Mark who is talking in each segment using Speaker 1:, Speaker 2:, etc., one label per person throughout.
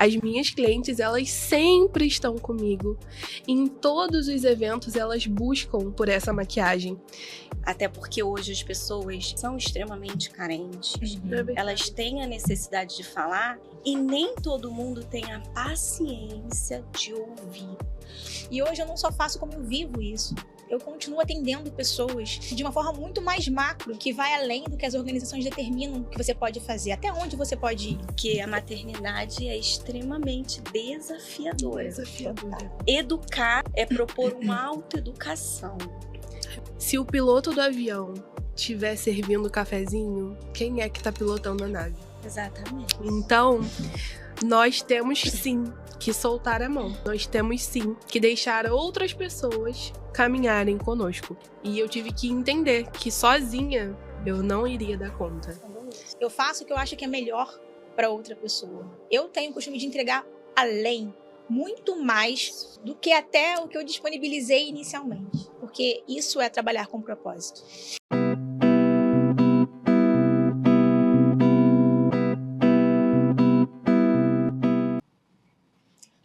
Speaker 1: As minhas clientes, elas sempre estão comigo. Em todos os eventos, elas buscam por essa maquiagem.
Speaker 2: Até porque hoje as pessoas são extremamente carentes. Elas têm a necessidade de falar e nem todo mundo tem a paciência de ouvir.
Speaker 3: E hoje eu não só faço como eu vivo isso. Eu continuo atendendo pessoas de uma forma muito mais macro, que vai além do que as organizações determinam que você pode fazer, até onde você pode ir.
Speaker 2: Porque a maternidade é extremamente desafiadora. Educar é propor uma autoeducação.
Speaker 1: Se o piloto do avião estiver servindo cafezinho, quem é que está pilotando a nave?
Speaker 2: Exatamente.
Speaker 1: Então, nós temos sim que soltar a mão. Nós temos sim que deixar outras pessoas caminharem conosco. E eu tive que entender que sozinha eu não iria dar conta.
Speaker 3: Eu faço o que eu acho que é melhor para outra pessoa. Eu tenho o costume de entregar além, muito mais do que até o que eu disponibilizei inicialmente. Porque isso é trabalhar com propósito.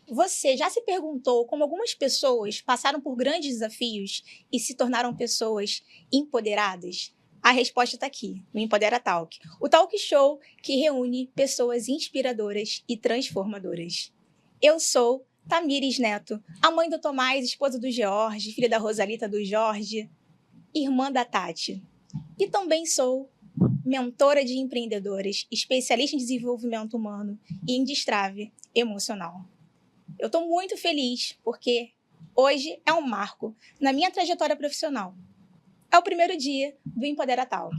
Speaker 3: Você já se perguntou como algumas pessoas passaram por grandes desafios e se tornaram pessoas empoderadas? A resposta está aqui, no Empodera Talk, o talk show que reúne pessoas inspiradoras e transformadoras. Eu sou Tamires Neto, a mãe do Tomás, esposa do George, filha da Rosalita do Jorge, irmã da Tati. E também sou mentora de empreendedores, especialista em desenvolvimento humano e em destrave emocional. Eu estou muito feliz porque hoje é um marco na minha trajetória profissional. É o primeiro dia do Empodera Talk.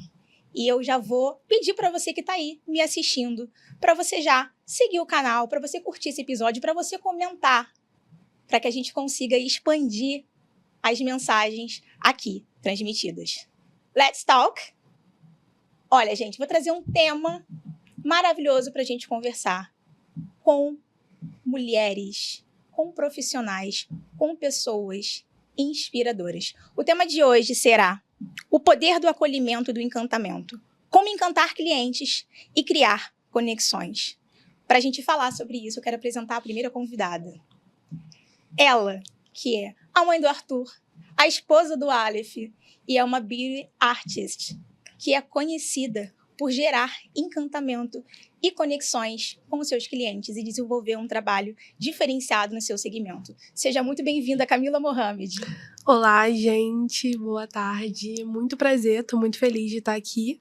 Speaker 3: E eu já vou pedir para você que está aí me assistindo, para você já seguir o canal, para você curtir esse episódio, para você comentar, para que a gente consiga expandir as mensagens aqui transmitidas. Let's talk! Olha, gente, vou trazer um tema maravilhoso para a gente conversar com mulheres, com profissionais, com pessoas inspiradoras. O tema de hoje será o poder do acolhimento e do encantamento. Como encantar clientes e criar conexões. Para a gente falar sobre isso, eu quero apresentar a primeira convidada. Ela, que é a mãe do Arthur, a esposa do Aleph e é uma beauty artist, que é conhecida por gerar encantamento e conexões com os seus clientes e desenvolver um trabalho diferenciado no seu segmento. Seja muito bem-vinda, Camila Mohamed.
Speaker 1: Olá, gente. Boa tarde. Muito prazer. Estou muito feliz de estar aqui.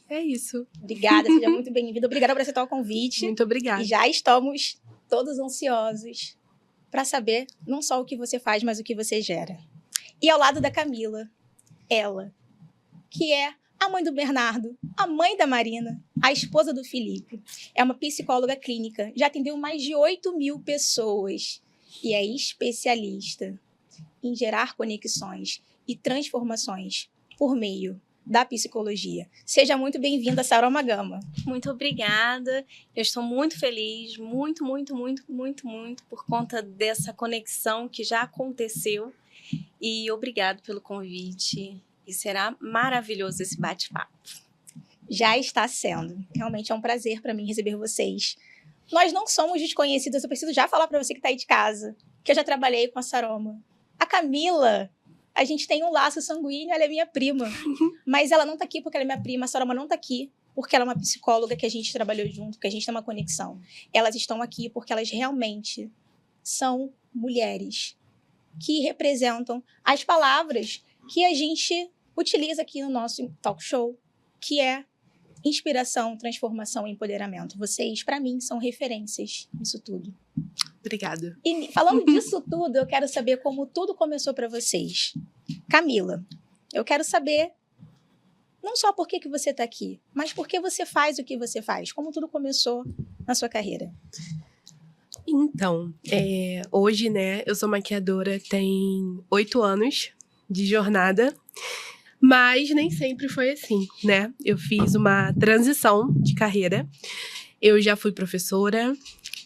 Speaker 1: É isso.
Speaker 3: Obrigada, seja muito bem-vinda. Obrigada por aceitar o convite.
Speaker 1: Muito obrigada.
Speaker 3: E já estamos todos ansiosos para saber não só o que você faz, mas o que você gera. E ao lado da Camila, ela, que é a mãe do Bernardo, a mãe da Marina, a esposa do Felipe. É uma psicóloga clínica, já atendeu mais de 8.000 pessoas e é especialista em gerar conexões e transformações por meio da psicologia. Seja muito bem-vinda, Saroma Gama.
Speaker 2: Muito obrigada. Eu estou muito feliz, muito por conta dessa conexão que já aconteceu. E obrigado pelo convite. E será maravilhoso esse bate-papo.
Speaker 3: Já está sendo. Realmente é um prazer para mim receber vocês. Nós não somos desconhecidas. Eu preciso já falar para você que está aí de casa, que eu já trabalhei com a Saroma. A Camila, a gente tem um laço sanguíneo, ela é minha prima. Mas ela não está aqui porque ela é minha prima. A Saroma não está aqui porque ela é uma psicóloga que a gente trabalhou junto, que a gente tem uma conexão. Elas estão aqui porque elas realmente são mulheres que representam as palavras que a gente utiliza aqui no nosso talk show, que é inspiração, transformação e empoderamento. Vocês, para mim, são referências nisso tudo.
Speaker 1: Obrigada.
Speaker 3: E falando disso tudo, eu quero saber como tudo começou para vocês. Camila, eu quero saber não só por que você está aqui, mas por que você faz o que você faz. Como tudo começou na sua carreira.
Speaker 1: Então, hoje, né, eu sou maquiadora, tem 8 anos de jornada, mas nem sempre foi assim, né? Eu fiz uma transição de carreira. Eu já fui professora,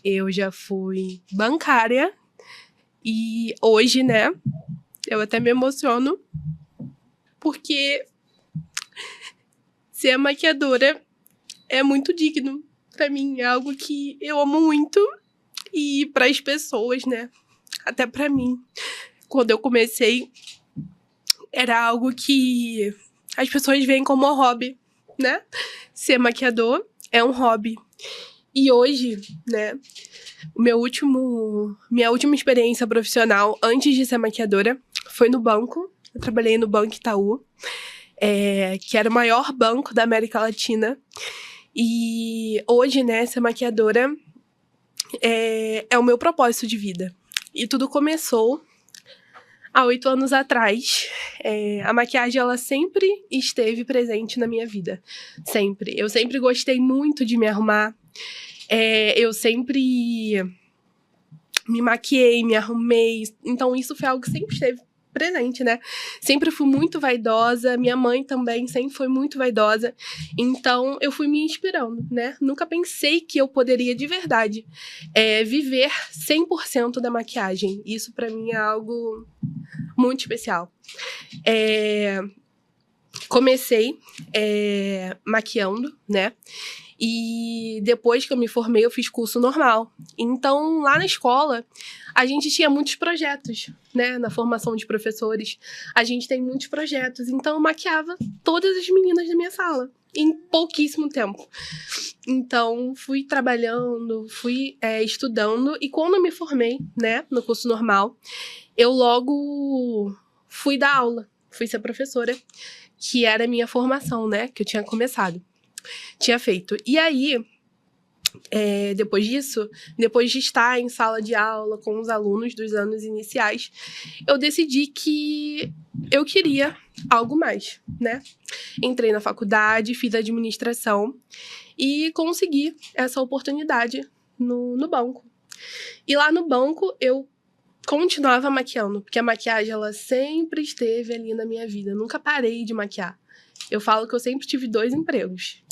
Speaker 1: eu já fui bancária e hoje, né, eu até me emociono porque ser maquiadora é muito digno. pra mim é algo que eu amo muito. E para as pessoas, né? Até pra mim. Quando eu comecei, era algo que as pessoas veem como um hobby, né? Ser maquiador é um hobby. E hoje, né? Minha última experiência profissional antes de ser maquiadora foi no banco. Eu trabalhei no Banco Itaú, que era o maior banco da América Latina. E hoje, né, ser maquiadora é o meu propósito de vida. E tudo começou há 8 anos atrás. A maquiagem, ela sempre esteve presente na minha vida. Sempre. Eu sempre gostei muito de me arrumar. Eu sempre me maquiei, me arrumei. Então, isso foi algo que sempre esteve presente, né? Sempre fui muito vaidosa. Minha mãe também sempre foi muito vaidosa. Então, eu fui me inspirando, né? Nunca pensei que eu poderia, de verdade, viver 100% da maquiagem. Isso, pra mim, é algo muito especial. Comecei maquiando, né? E depois que eu me formei, eu fiz curso normal. Então, lá na escola, a gente tinha muitos projetos, né? Na formação de professores, a gente tem muitos projetos. Então, eu maquiava todas as meninas da minha sala, em pouquíssimo tempo. Então, fui trabalhando, fui estudando. E quando eu me formei, né, no curso normal, eu logo fui dar aula. Fui ser professora, que era a minha formação, né? Que eu tinha feito. E aí, depois disso, depois de estar em sala de aula com os alunos dos anos iniciais, eu decidi que eu queria algo mais, né? Entrei na faculdade, fiz administração e consegui essa oportunidade no banco. E lá no banco, eu continuava maquiando, porque a maquiagem, ela sempre esteve ali na minha vida. Eu nunca parei de maquiar. Eu falo que eu sempre tive 2 empregos.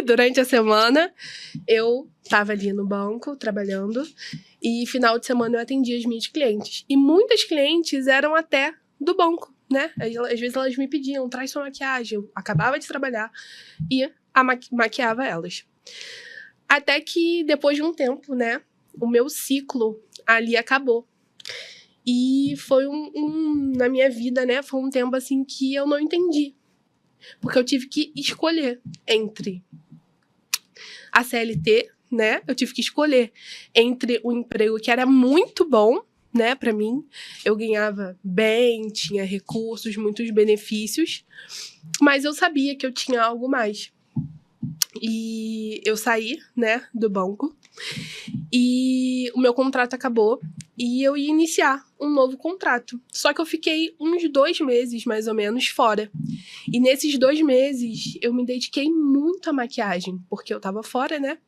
Speaker 1: Durante a semana, eu estava ali no banco, trabalhando, e final de semana eu atendia as minhas clientes. E muitas clientes eram até do banco, né? Às vezes elas me pediam, traz sua maquiagem. Eu acabava de trabalhar e maquiava elas. Até que, depois de um tempo, né, o meu ciclo ali acabou. E foi na minha vida, né, foi um tempo assim que eu não entendi. Porque eu tive que escolher entre a CLT, né? Eu tive que escolher entre um emprego que era muito bom, né, pra mim. Eu ganhava bem, tinha recursos, muitos benefícios. Mas eu sabia que eu tinha algo mais. E eu saí, né, do banco. E o meu contrato acabou. E eu ia iniciar um novo contrato. Só que eu fiquei uns 2 meses, mais ou menos, fora. E nesses 2 meses, eu me dediquei muito à maquiagem, porque eu tava fora, né?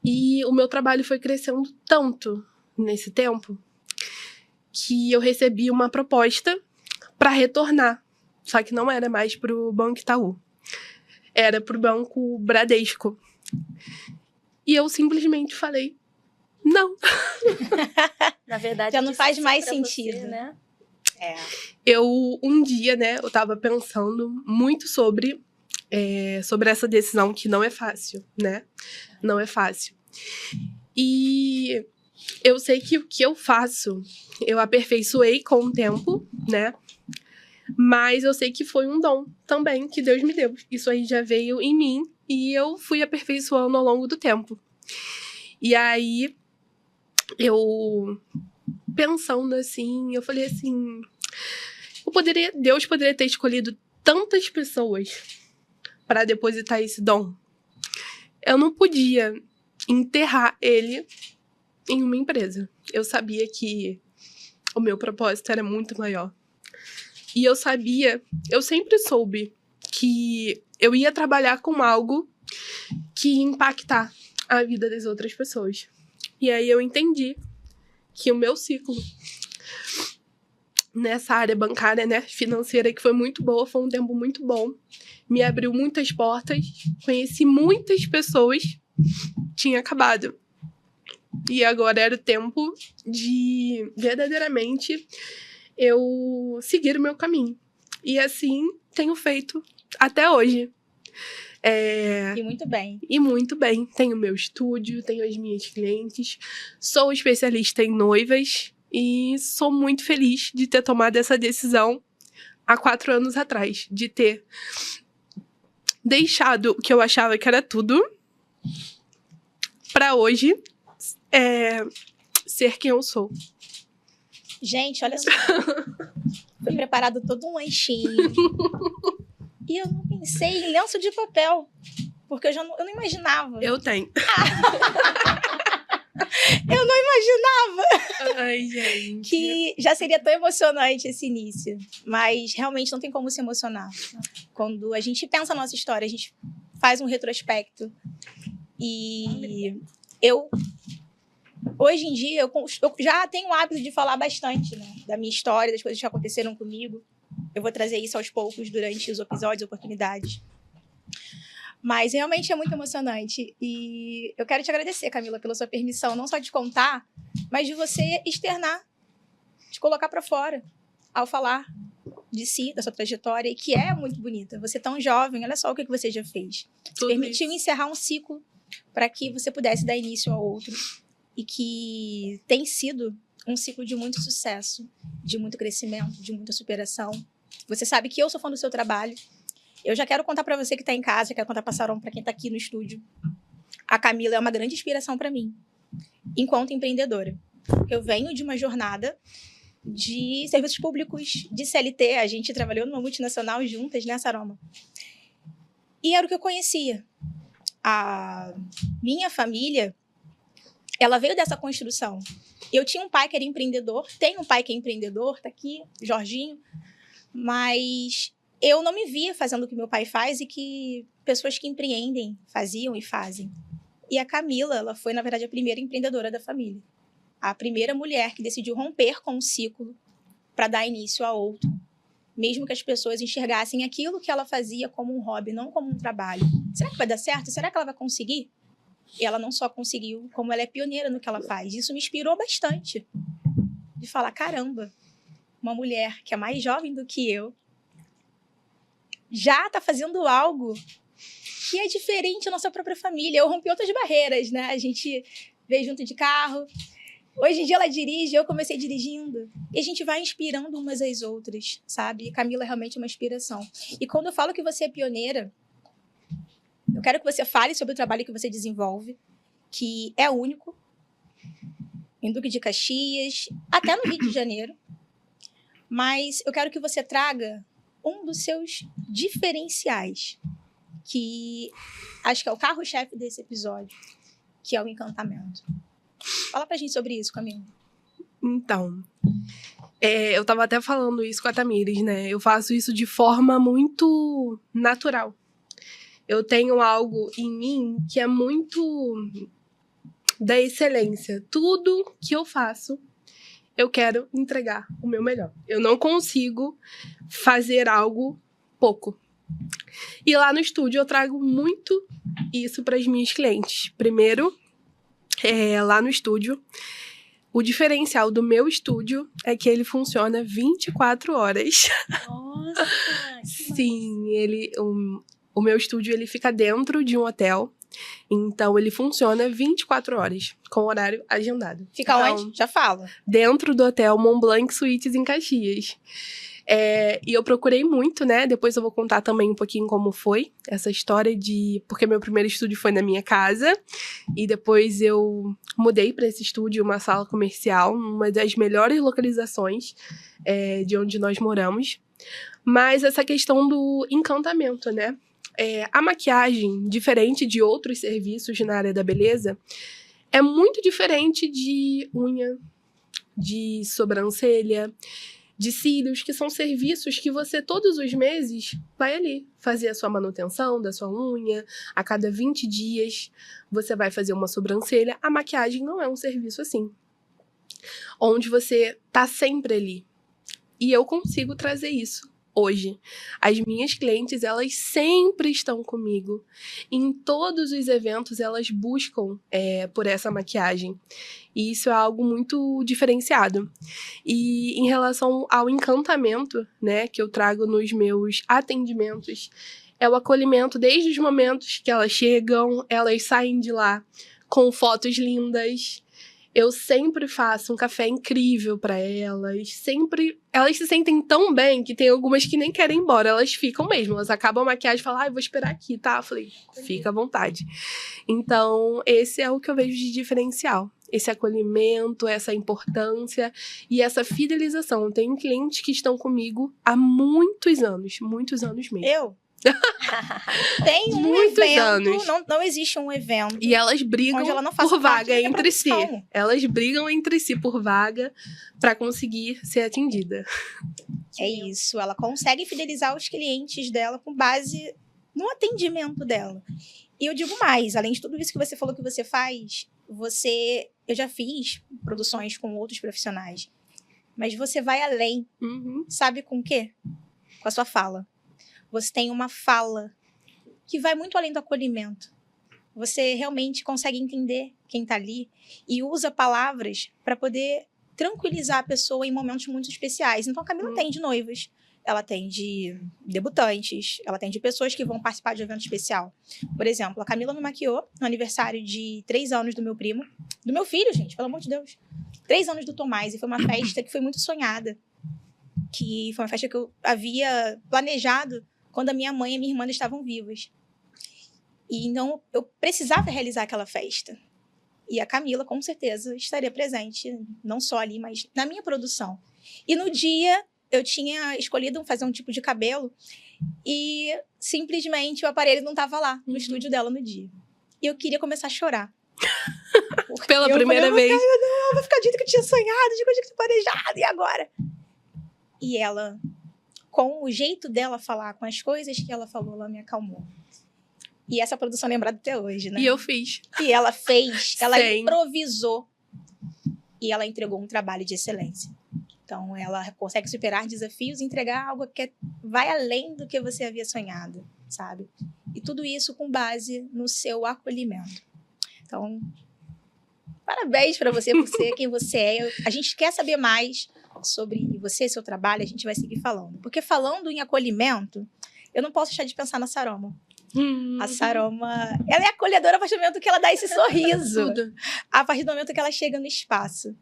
Speaker 1: E o meu trabalho foi crescendo tanto nesse tempo, que eu recebi uma proposta para retornar. Só que não era mais pro Banco Itaú. Era pro Banco Bradesco. E eu simplesmente falei, não.
Speaker 2: Na verdade,
Speaker 3: Já não faz mais
Speaker 2: pra
Speaker 3: sentido,
Speaker 2: você, né?
Speaker 1: Um dia, né, eu tava pensando muito sobre essa decisão, que não é fácil, né? Não é fácil. E eu sei que o que eu faço, eu aperfeiçoei com o tempo, né? Mas eu sei que foi um dom também que Deus me deu. Isso aí já veio em mim e eu fui aperfeiçoando ao longo do tempo. E aí, eu pensando assim, eu falei assim, Deus poderia ter escolhido tantas pessoas para depositar esse dom. Eu não podia enterrar ele em uma empresa. Eu sabia que o meu propósito era muito maior. E eu sempre soube que eu ia trabalhar com algo que ia impactar a vida das outras pessoas. E aí eu entendi que o meu ciclo nessa área bancária, né, financeira, que foi muito boa, foi um tempo muito bom, me abriu muitas portas, conheci muitas pessoas, tinha acabado. E agora era o tempo de, verdadeiramente, eu seguir o meu caminho. E assim tenho feito até hoje.
Speaker 3: E muito bem.
Speaker 1: E muito bem. Tenho meu estúdio, tenho as minhas clientes, sou especialista em noivas e sou muito feliz de ter tomado essa decisão há 4 anos atrás, de ter deixado o que eu achava que era tudo para hoje ser quem eu sou.
Speaker 3: Gente, olha só. Foi preparado todo um lanchinho. E eu não pensei em lenço de papel. Porque eu não imaginava.
Speaker 1: Eu tenho.
Speaker 3: Eu não imaginava
Speaker 1: Ai, gente.
Speaker 3: que já seria tão emocionante esse início. Mas realmente não tem como se emocionar. Quando a gente pensa na nossa história, a gente faz um retrospecto. E hoje em dia, eu já tenho o hábito de falar bastante, né, da minha história, das coisas que aconteceram comigo. Eu vou trazer isso aos poucos durante os episódios, oportunidades. Mas realmente é muito emocionante. E eu quero te agradecer, Camila, pela sua permissão, não só de contar, mas de você externar, de colocar para fora, ao falar de si, da sua trajetória, e que é muito bonita. Você tão jovem, olha só o que você já fez.
Speaker 1: Tudo
Speaker 3: Permitiu
Speaker 1: isso.
Speaker 3: encerrar um ciclo para que você pudesse dar início ao outro. E que tem sido um ciclo de muito sucesso, de muito crescimento, de muita superação. Você sabe que eu sou fã do seu trabalho. Eu já quero contar para você que está em casa, já quero contar para Saron, para quem está aqui no estúdio. A Camila é uma grande inspiração para mim, enquanto empreendedora. Eu venho de uma jornada de serviços públicos, de CLT. A gente trabalhou numa multinacional juntas, né, Saroma? E era o que eu conhecia. A minha família, ela veio dessa construção. Eu tinha um pai que era empreendedor, tenho um pai que é empreendedor, tá aqui, Jorginho, mas eu não me via fazendo o que meu pai faz e que pessoas que empreendem faziam e fazem. E a Camila, ela foi, na verdade, a primeira empreendedora da família. A primeira mulher que decidiu romper com um ciclo para dar início a outro. Mesmo que as pessoas enxergassem aquilo que ela fazia como um hobby, não como um trabalho. Será que vai dar certo? Será que ela vai conseguir? E ela não só conseguiu, como ela é pioneira no que ela faz. Isso me inspirou bastante. De falar, caramba, uma mulher que é mais jovem do que eu já está fazendo algo que é diferente da nossa própria família. Eu rompi outras barreiras, né? A gente veio junto de carro. Hoje em dia ela dirige, eu comecei dirigindo. E a gente vai inspirando umas às outras, sabe? E Camila é realmente uma inspiração. E quando eu falo que você é pioneira, eu quero que você fale sobre o trabalho que você desenvolve, que é único, em Duque de Caxias, até no Rio de Janeiro. Mas eu quero que você traga um dos seus diferenciais, que acho que é o carro-chefe desse episódio, que é o encantamento. Fala pra gente sobre isso, Camila.
Speaker 1: Então, eu tava até falando isso com a Tamires, né? Eu faço isso de forma muito natural. Eu tenho algo em mim que é muito da excelência. Tudo que eu faço, eu quero entregar o meu melhor. Eu não consigo fazer algo pouco. E lá no estúdio eu trago muito isso para as minhas clientes. Primeiro, lá no estúdio, o diferencial do meu estúdio é que ele funciona 24 horas.
Speaker 2: Nossa!
Speaker 1: Sim, o meu estúdio ele fica dentro de um hotel. Então, ele funciona 24 horas, com horário agendado.
Speaker 3: Fica
Speaker 1: então,
Speaker 3: onde? Já fala.
Speaker 1: Dentro do hotel Montblanc Suites em Caxias. E eu procurei muito, né? Depois eu vou contar também um pouquinho como foi essa história porque meu primeiro estúdio foi na minha casa. E depois eu mudei para esse estúdio, uma sala comercial, uma das melhores localizações de onde nós moramos. Mas essa questão do encantamento, né? A maquiagem, diferente de outros serviços na área da beleza, é muito diferente de unha, de sobrancelha, de cílios, que são serviços que você todos os meses vai ali fazer a sua manutenção da sua unha. A cada 20 dias você vai fazer uma sobrancelha. A maquiagem não é um serviço assim, onde você tá sempre ali. E eu consigo trazer isso. Hoje, as minhas clientes, elas sempre estão comigo. Em todos os eventos, elas buscam por essa maquiagem. E isso é algo muito diferenciado. E em relação ao encantamento, né, que eu trago nos meus atendimentos, é o acolhimento desde os momentos que elas chegam, elas saem de lá com fotos lindas. Eu sempre faço um café incrível para elas. Sempre. Elas se sentem tão bem que tem algumas que nem querem ir embora. Elas ficam mesmo. Elas acabam a maquiagem e falam, eu vou esperar aqui, tá? Eu falei, fica à vontade. Então, esse é o que eu vejo de diferencial. Esse acolhimento, essa importância e essa fidelização. Eu tenho clientes que estão comigo há muitos anos mesmo.
Speaker 3: Eu? Tem um
Speaker 1: Muitos
Speaker 3: evento,
Speaker 1: anos.
Speaker 3: não existe um evento
Speaker 1: E elas brigam
Speaker 3: onde ela não faça
Speaker 1: por
Speaker 3: parte
Speaker 1: vaga
Speaker 3: da minha
Speaker 1: entre si.
Speaker 3: produção.
Speaker 1: Elas brigam entre si por vaga para conseguir ser atendida.
Speaker 3: É isso, ela consegue fidelizar os clientes dela com base no atendimento dela. E eu digo mais, além de tudo isso que você falou que você faz, eu já fiz produções com outros profissionais, mas você vai além. Sabe com o quê? Com a sua fala. Você tem uma fala que vai muito além do acolhimento. Você realmente consegue entender quem está ali e usa palavras para poder tranquilizar a pessoa em momentos muito especiais. Então, a Camila atende noivas, ela atende debutantes, ela atende pessoas que vão participar de um evento especial. Por exemplo, a Camila me maquiou no aniversário de 3 anos do meu primo, do meu filho, gente, pelo amor de Deus. 3 anos do Tomás, e foi uma festa que foi muito sonhada. Que foi uma festa que eu havia planejado quando a minha mãe e minha irmã estavam vivas. E então, eu precisava realizar aquela festa. E a Camila, com certeza, estaria presente, não só ali, mas na minha produção. E no dia, eu tinha escolhido fazer um tipo de cabelo e simplesmente o aparelho não estava lá, no estúdio dela no dia. E eu queria começar a chorar.
Speaker 1: Pela primeira vez.
Speaker 3: Eu vou ficar dito que eu tinha sonhado, de que eu tinha planejado, e agora? E ela, com o jeito dela falar, com as coisas que ela falou, ela me acalmou. E essa produção é lembrada até hoje, né?
Speaker 1: E eu fiz.
Speaker 3: E ela fez, ela
Speaker 1: Sim.
Speaker 3: improvisou. E ela entregou um trabalho de excelência. Então, ela consegue superar desafios e entregar algo que vai além do que você havia sonhado, sabe? E tudo isso com base no seu acolhimento. Então, parabéns para você por ser quem você é. A gente quer saber mais sobre você e seu trabalho, a gente vai seguir falando. Porque falando em acolhimento, eu não posso deixar de pensar na Saroma. A Saroma, ela é acolhedora a partir do momento que ela dá esse sorriso.
Speaker 1: Tudo.
Speaker 3: A partir do momento que ela chega no espaço.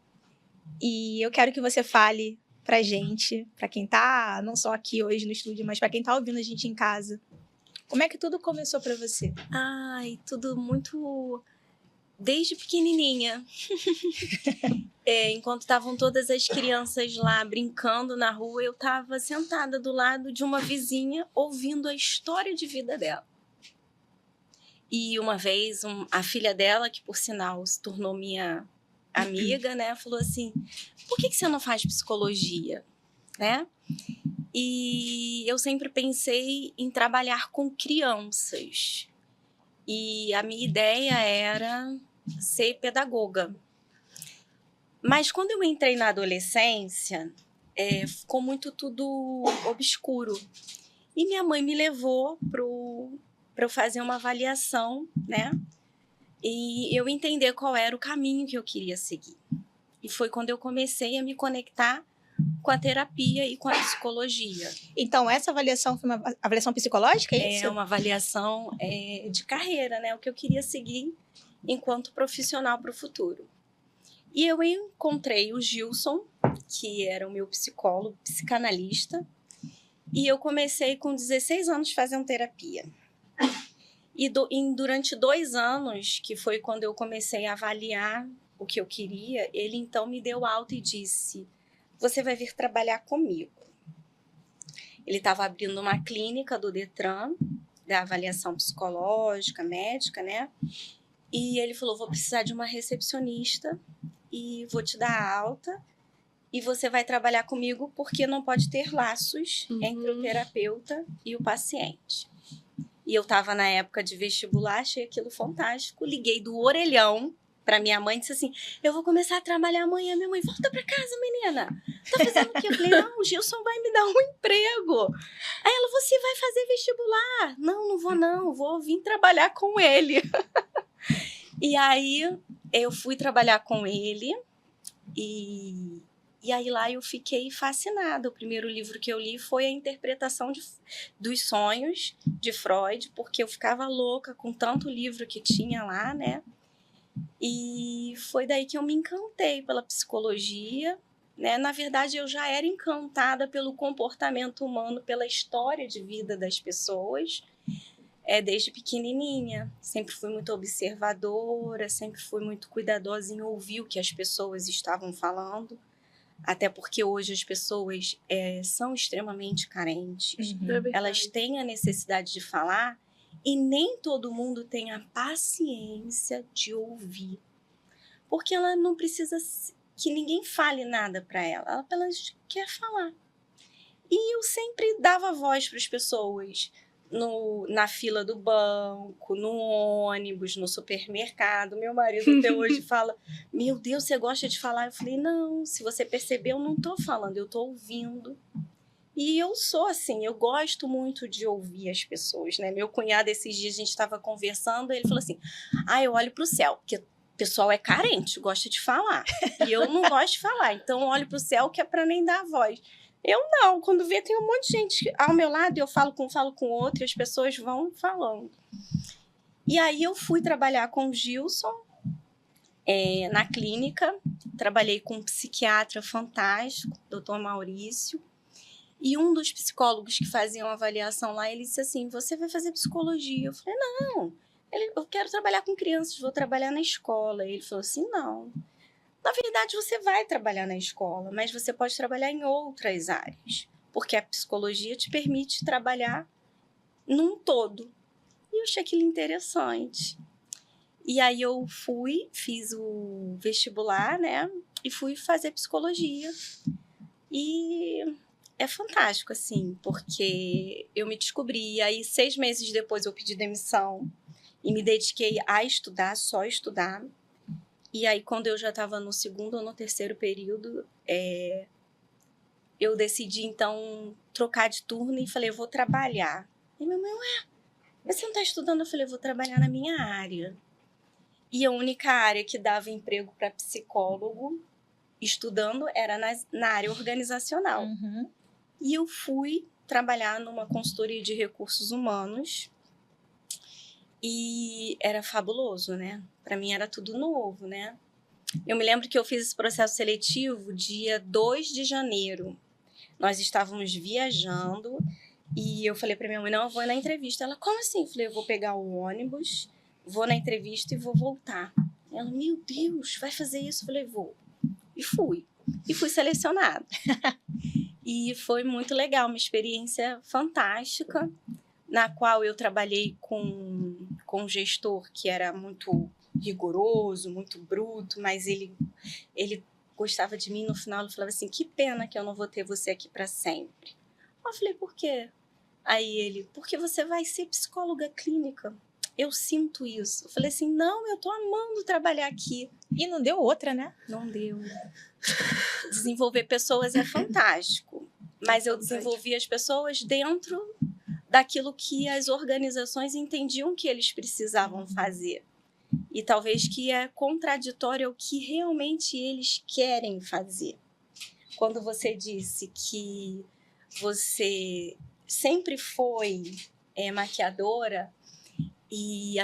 Speaker 3: E eu quero que você fale pra gente, pra quem tá não só aqui hoje no estúdio, mas pra quem tá ouvindo a gente em casa. Como é que tudo começou pra você?
Speaker 2: Ai, tudo muito... Desde pequenininha. Enquanto estavam todas as crianças lá brincando na rua, eu estava sentada do lado de uma vizinha ouvindo a história de vida dela. E uma vez, a filha dela, que por sinal se tornou minha amiga, né, falou assim, por que você não faz psicologia? Né? E eu sempre pensei em trabalhar com crianças. E a minha ideia era ser pedagoga. Mas quando eu entrei na adolescência, ficou muito tudo obscuro. E minha mãe me levou para eu fazer uma avaliação, né? E eu entender qual era o caminho que eu queria seguir. E foi quando eu comecei a me conectar com a terapia e com a psicologia.
Speaker 3: Então, essa avaliação foi uma avaliação psicológica, é isso?
Speaker 2: É uma avaliação de carreira, né? O que eu queria seguir enquanto profissional para o futuro. E eu encontrei o Gilson, que era o meu psicólogo, psicanalista, e eu comecei com 16 anos fazendo terapia. E durante 2 anos, que foi quando eu comecei a avaliar o que eu queria, ele então me deu alta e disse, você vai vir trabalhar comigo. Ele estava abrindo uma clínica do Detran, da avaliação psicológica, médica, né? E ele falou, vou precisar de uma recepcionista e vou te dar alta e você vai trabalhar comigo porque não pode ter laços entre o terapeuta e o paciente. E eu estava na época de vestibular, achei aquilo fantástico, liguei do orelhão para minha mãe, disse assim, eu vou começar a trabalhar amanhã. Minha mãe, volta para casa, menina. Tá fazendo o quê? Eu falei, não, o Gilson vai me dar um emprego. Aí ela, você vai fazer vestibular? Não vou não, vou vir trabalhar com ele. E aí eu fui trabalhar com ele e E aí lá eu fiquei fascinada. O primeiro livro que eu li foi a interpretação dos sonhos de Freud, porque eu ficava louca com tanto livro que tinha lá, né? E foi daí que eu me encantei pela psicologia, né? Na verdade, eu já era encantada pelo comportamento humano, pela história de vida das pessoas, desde pequenininha. Sempre fui muito observadora, sempre fui muito cuidadosa em ouvir o que as pessoas estavam falando, até porque hoje as pessoas são extremamente carentes. Elas têm a necessidade de falar e nem todo mundo tem a paciência de ouvir. Porque ela não precisa que ninguém fale nada para ela. Ela apenas quer falar. E eu sempre dava voz para as pessoas na fila do banco, no ônibus, no supermercado. Meu marido até hoje fala, meu Deus, você gosta de falar? Eu falei, não, se você perceber, eu não estou falando, eu estou ouvindo. E eu sou assim, eu gosto muito de ouvir as pessoas, né? Meu cunhado, esses dias, a gente estava conversando, ele falou assim, eu olho para o céu, porque o pessoal é carente, gosta de falar. E eu não gosto de falar, então eu olho para o céu que é para nem dar a voz. Eu não, quando vê, tem um monte de gente ao meu lado, eu falo com outro, e as pessoas vão falando. E aí eu fui trabalhar com o Gilson na clínica, trabalhei com um psiquiatra fantástico, Dr. Maurício, e um dos psicólogos que faziam avaliação lá, ele disse assim, você vai fazer psicologia? Eu falei, não, eu quero trabalhar com crianças, vou trabalhar na escola. Ele falou assim, não, na verdade você vai trabalhar na escola, mas você pode trabalhar em outras áreas, porque a psicologia te permite trabalhar num todo. E eu achei aquilo interessante. E aí eu fiz o vestibular, né, e fui fazer psicologia. E é fantástico, assim, porque eu me descobri, e aí 6 meses depois eu pedi demissão e me dediquei a estudar, só estudar. E aí, quando eu já estava no 2º ou no 3º período, eu decidi, então, trocar de turno e falei, eu vou trabalhar. E minha mãe, mas você não está estudando? Eu falei, eu vou trabalhar na minha área. E a única área que dava emprego para psicólogo estudando era na área organizacional.
Speaker 3: Uhum.
Speaker 2: E eu fui trabalhar numa consultoria de recursos humanos e era fabuloso, né? Para mim era tudo novo, né? Eu me lembro que eu fiz esse processo seletivo dia 2 de janeiro. Nós estávamos viajando e eu falei para minha mãe, não, eu vou na entrevista. Ela, como assim? Eu falei, eu vou pegar o ônibus, vou na entrevista e vou voltar. Ela, meu Deus, vai fazer isso? Eu falei, vou. E fui. E fui selecionada. E foi muito legal, uma experiência fantástica, na qual eu trabalhei com um gestor que era muito rigoroso, muito bruto, mas ele gostava de mim. No final ele falava assim, que pena que eu não vou ter você aqui para sempre. Eu falei, por quê? Aí ele, porque você vai ser psicóloga clínica. Eu sinto isso. Eu falei assim, não, eu tô amando trabalhar aqui.
Speaker 3: E não deu outra, né?
Speaker 2: Não deu. Desenvolver pessoas é fantástico, mas eu desenvolvi as pessoas dentro daquilo que as organizações entendiam que eles precisavam fazer. E talvez que é contraditório ao que realmente eles querem fazer. Quando você disse que você sempre foi maquiadora e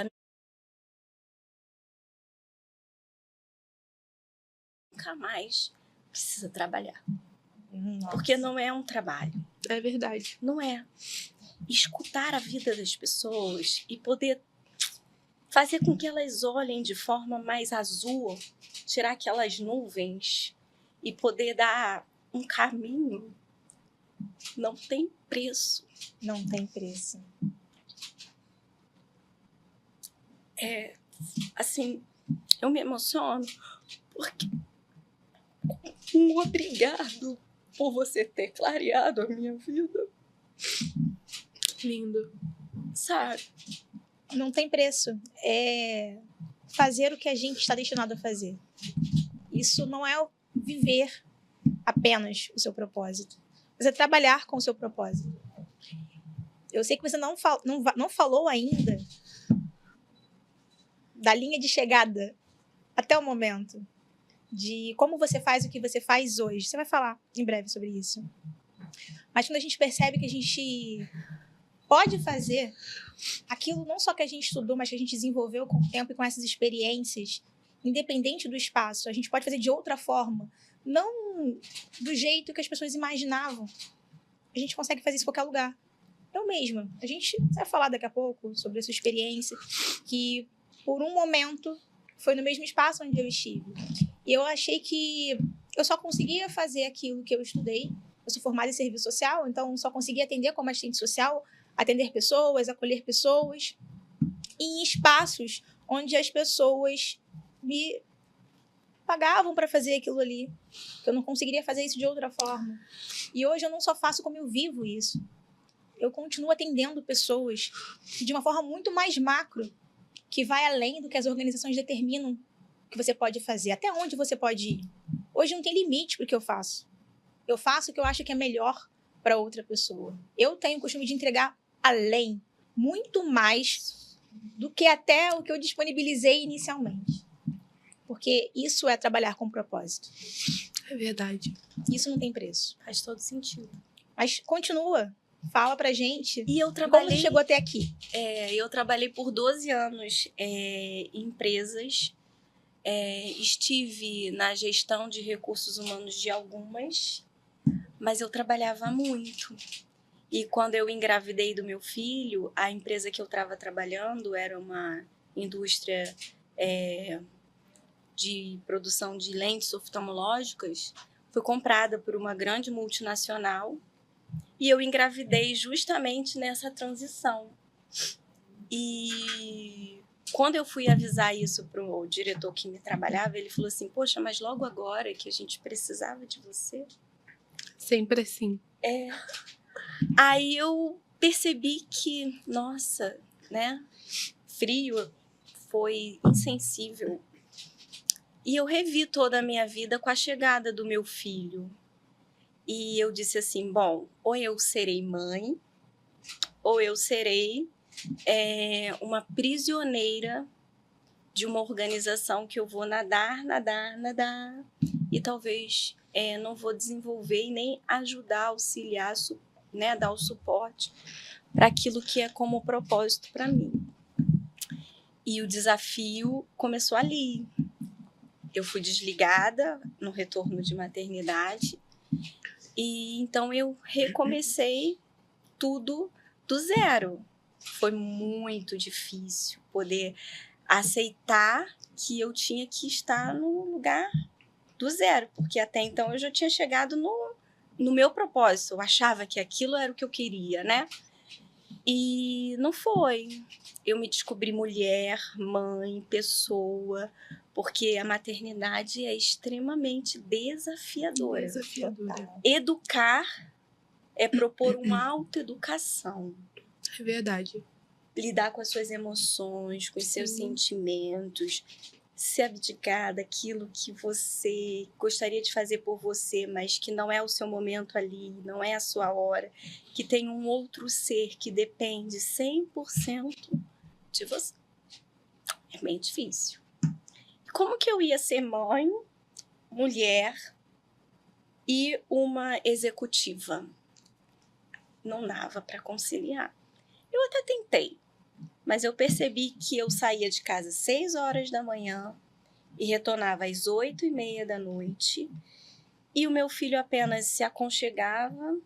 Speaker 2: nunca mais precisa trabalhar.
Speaker 3: Nossa.
Speaker 2: Porque não é um trabalho.
Speaker 1: É verdade.
Speaker 2: Não é. Escutar a vida das pessoas e poder fazer com que elas olhem de forma mais azul, tirar aquelas nuvens e poder dar um caminho, não tem preço.
Speaker 3: Não tem preço.
Speaker 2: Assim, eu me emociono porque obrigado por você ter clareado a minha vida.
Speaker 1: Lindo.
Speaker 2: Sabe?
Speaker 3: Não tem preço. É fazer o que a gente está destinado a fazer. Isso não é viver apenas o seu propósito. Mas é trabalhar com o seu propósito. Eu sei que você não falou ainda da linha de chegada até o momento. de como você faz o que você faz hoje. Você vai falar em breve sobre isso. Mas quando a gente percebe que a gente pode fazer aquilo não só que a gente estudou, mas que a gente desenvolveu com o tempo e com essas experiências, independente do espaço, a gente pode fazer de outra forma, não do jeito que as pessoas imaginavam. A gente consegue fazer isso em qualquer lugar. Eu mesma, a gente vai falar daqui a pouco sobre a sua experiência, que por um momento foi no mesmo espaço onde eu estive. E eu achei que eu só conseguia fazer aquilo que eu estudei. Eu sou formada em serviço social, então só conseguia atender como assistente social, atender pessoas, acolher pessoas, em espaços onde as pessoas me pagavam para fazer aquilo ali. Eu não conseguiria fazer isso de outra forma. E hoje eu não só faço como eu vivo isso. Eu continuo atendendo pessoas de uma forma muito mais macro, que vai além do que as organizações determinam que você pode fazer, até onde você pode ir. Hoje não tem limite para o que eu faço. Eu faço o que eu acho que é melhor para outra pessoa. Eu tenho o costume de entregar além, muito mais do que até o que eu disponibilizei inicialmente. Porque isso é trabalhar com propósito.
Speaker 1: É verdade.
Speaker 3: Isso não tem preço.
Speaker 2: Faz todo sentido.
Speaker 3: Mas continua. Fala pra gente.
Speaker 2: E eu
Speaker 3: Como
Speaker 2: trabalhei...
Speaker 3: você chegou até aqui?
Speaker 2: Eu trabalhei por 12 anos em empresas. Estive na gestão de recursos humanos de algumas, mas eu trabalhava muito. E quando eu engravidei do meu filho, a empresa que eu estava trabalhando era uma indústria de produção de lentes oftalmológicas, foi comprada por uma grande multinacional e eu engravidei justamente nessa transição. E quando eu fui avisar isso para o diretor que me trabalhava, ele falou assim, poxa, mas logo agora que a gente precisava de você?
Speaker 1: Sempre assim.
Speaker 2: Aí eu percebi que, nossa, né, frio, foi insensível. E eu revi toda a minha vida com a chegada do meu filho. E eu disse assim, bom, ou eu serei mãe, ou eu serei uma prisioneira de uma organização que eu vou nadar, e talvez não vou desenvolver e nem ajudar, auxiliar, né, dar o suporte para aquilo que é como propósito para mim. E o desafio começou ali. Eu fui desligada no retorno de maternidade e então eu recomecei tudo do zero. Foi muito difícil poder aceitar que eu tinha que estar no lugar do zero, porque até então eu já tinha chegado no meu propósito, eu achava que aquilo era o que eu queria, né? E não foi. Eu me descobri mulher, mãe, pessoa, porque a maternidade é extremamente desafiadora.
Speaker 1: Desafiadora.
Speaker 2: Educar é propor uma autoeducação.
Speaker 1: É verdade.
Speaker 2: Lidar com as suas emoções, com os seus sentimentos, se abdicar daquilo que você gostaria de fazer por você, mas que não é o seu momento ali, não é a sua hora, que tem um outro ser que depende 100% de você. É bem difícil. Como que eu ia ser mãe, mulher e uma executiva? Não dava para conciliar. Eu até tentei, mas eu percebi que eu saía de casa às 6 horas da manhã e retornava às 8h30 da noite, e o meu filho apenas se aconchegava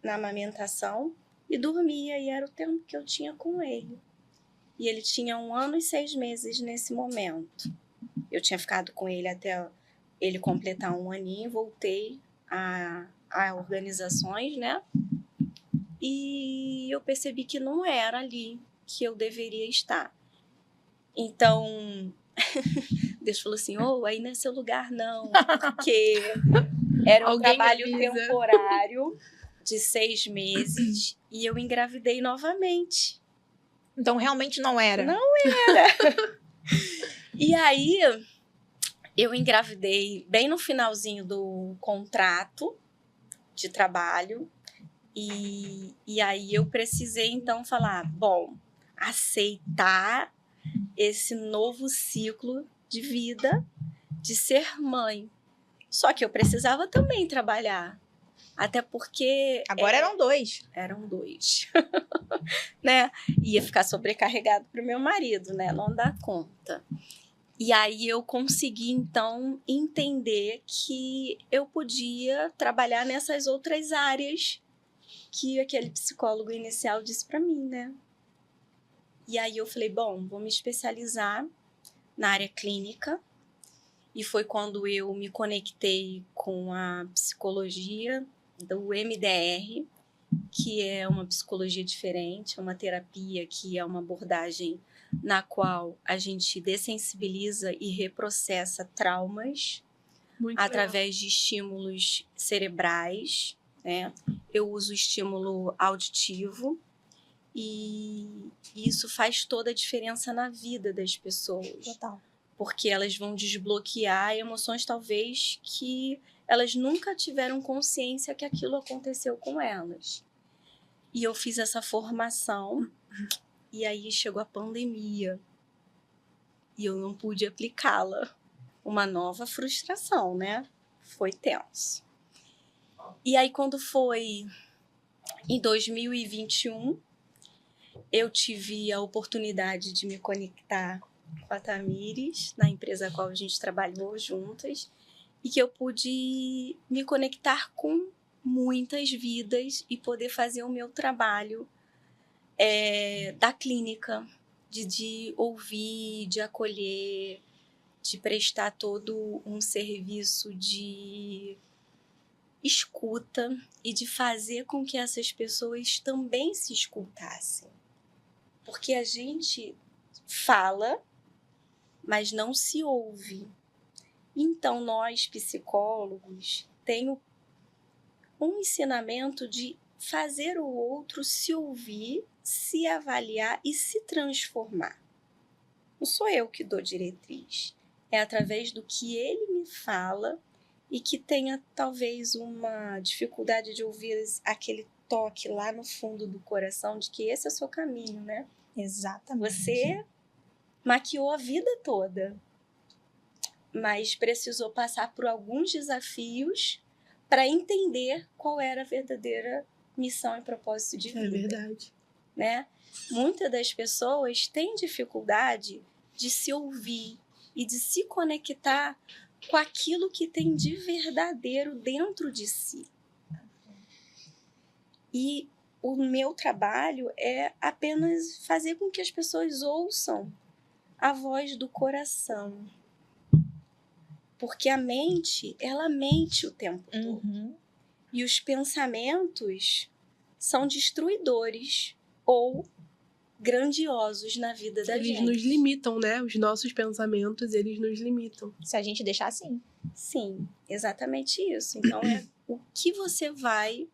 Speaker 2: na amamentação e dormia, e era o tempo que eu tinha com ele. E ele tinha 1 ano e 6 meses nesse momento. Eu tinha ficado com ele até ele completar 1 aninho, voltei a organizações, né? E eu percebi que não era ali que eu deveria estar. Então, Deus falou assim, aí não é seu lugar não, porque era um trabalho temporário de 6 meses e eu engravidei novamente.
Speaker 3: Então, realmente não era.
Speaker 2: Não era. E aí, eu engravidei bem no finalzinho do contrato de trabalho. E aí eu precisei, então, falar, bom, aceitar esse novo ciclo de vida de ser mãe. Só que eu precisava também trabalhar. Até porque...
Speaker 3: Agora eram 2.
Speaker 2: Eram 2. Né? Ia ficar sobrecarregado para o meu marido, né? Não dá conta. E aí eu consegui, então, entender que eu podia trabalhar nessas outras áreas que aquele psicólogo inicial disse para mim, né? E aí eu falei, bom, vou me especializar na área clínica. E foi quando eu me conectei com a psicologia do MDR, que é uma psicologia diferente, uma terapia que é uma abordagem na qual a gente dessensibiliza e reprocessa traumas através de estímulos cerebrais, né? Eu uso estímulo auditivo e isso faz toda a diferença na vida das pessoas.
Speaker 3: Total.
Speaker 2: Porque elas vão desbloquear emoções talvez que elas nunca tiveram consciência que aquilo aconteceu com elas. E eu fiz essa formação e aí chegou a pandemia e eu não pude aplicá-la. Uma nova frustração, né? Foi tenso. E aí quando foi em 2021, eu tive a oportunidade de me conectar com a Tamires, na empresa a qual a gente trabalhou juntas, e que eu pude me conectar com muitas vidas e poder fazer o meu trabalho da clínica, de ouvir, de acolher, de prestar todo um serviço de escuta e de fazer com que essas pessoas também se escutassem. Porque a gente fala, mas não se ouve. Então, nós, psicólogos, temos um ensinamento de fazer o outro se ouvir, se avaliar e se transformar. Não sou eu que dou diretriz. É através do que ele me fala e que tenha, talvez, uma dificuldade de ouvir aquele toque lá no fundo do coração de que esse é o seu caminho, né?
Speaker 3: Exatamente.
Speaker 2: Você maquiou a vida toda, mas precisou passar por alguns desafios para entender qual era a verdadeira missão e propósito de vida.
Speaker 1: É verdade.
Speaker 2: Né? Muitas das pessoas têm dificuldade de se ouvir e de se conectar com aquilo que tem de verdadeiro dentro de si. E o meu trabalho é apenas fazer com que as pessoas ouçam a voz do coração. Porque a mente, ela mente o tempo todo. E os pensamentos são destruidores ou grandiosos na vida da gente.
Speaker 1: Eles nos limitam, né? Os nossos pensamentos, eles nos limitam.
Speaker 3: Se a gente deixar assim.
Speaker 2: Sim, exatamente isso. Então, é o que você vai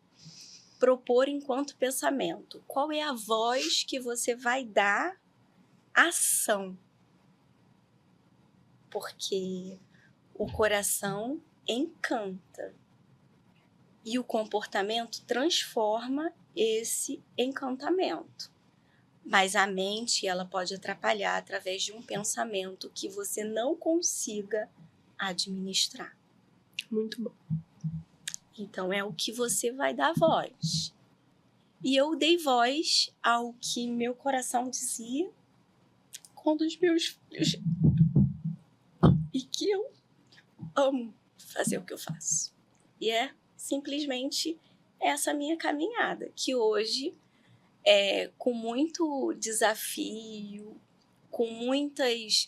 Speaker 2: propor enquanto pensamento? Qual é a voz que você vai dar ação? Porque o coração encanta e o comportamento transforma esse encantamento. Mas a mente, ela pode atrapalhar através de um pensamento que você não consiga administrar.
Speaker 1: Muito bom.
Speaker 2: Então, é o que você vai dar voz. E eu dei voz ao que meu coração dizia quando os meus filhos... E que eu amo fazer o que eu faço. E é simplesmente essa minha caminhada, que hoje... com muito desafio, com muitas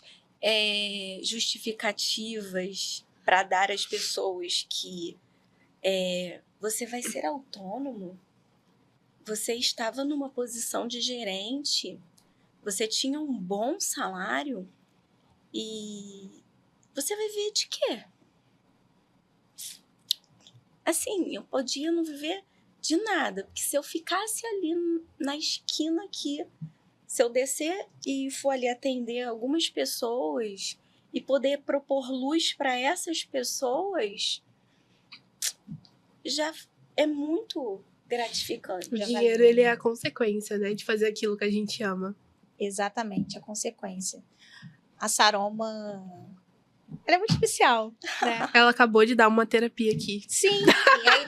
Speaker 2: justificativas para dar às pessoas que você vai ser autônomo, você estava numa posição de gerente, você tinha um bom salário e você vai viver de quê? Assim, eu podia não viver de nada, porque se eu ficasse ali na esquina aqui, se eu descer e for ali atender algumas pessoas e poder propor luz para essas pessoas, já é muito gratificante.
Speaker 1: O dinheiro, ele é a consequência, né? De fazer aquilo que a gente ama.
Speaker 3: Exatamente, a consequência. A Saroma Ela é muito especial, né?
Speaker 1: Ela acabou de dar uma terapia aqui.
Speaker 3: Sim, e aí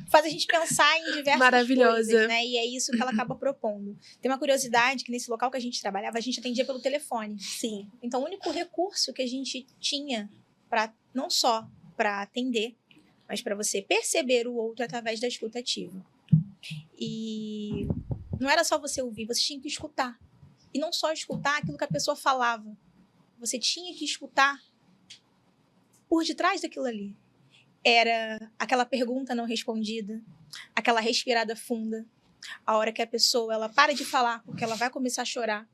Speaker 3: faz a gente pensar em diversas
Speaker 1: Maravilhosa.
Speaker 3: coisas, né? E é isso que ela acaba propondo. Tem uma curiosidade que nesse local que a gente trabalhava, a gente atendia pelo telefone.
Speaker 2: Sim.
Speaker 3: Então, o único recurso que a gente tinha para não só para atender, mas para você perceber o outro através da escuta ativa. E não era só você ouvir, você tinha que escutar. E não só escutar aquilo que a pessoa falava. Você tinha que escutar por detrás daquilo ali. Era aquela pergunta não respondida, aquela respirada funda, a hora que a pessoa ela para de falar porque ela vai começar a chorar.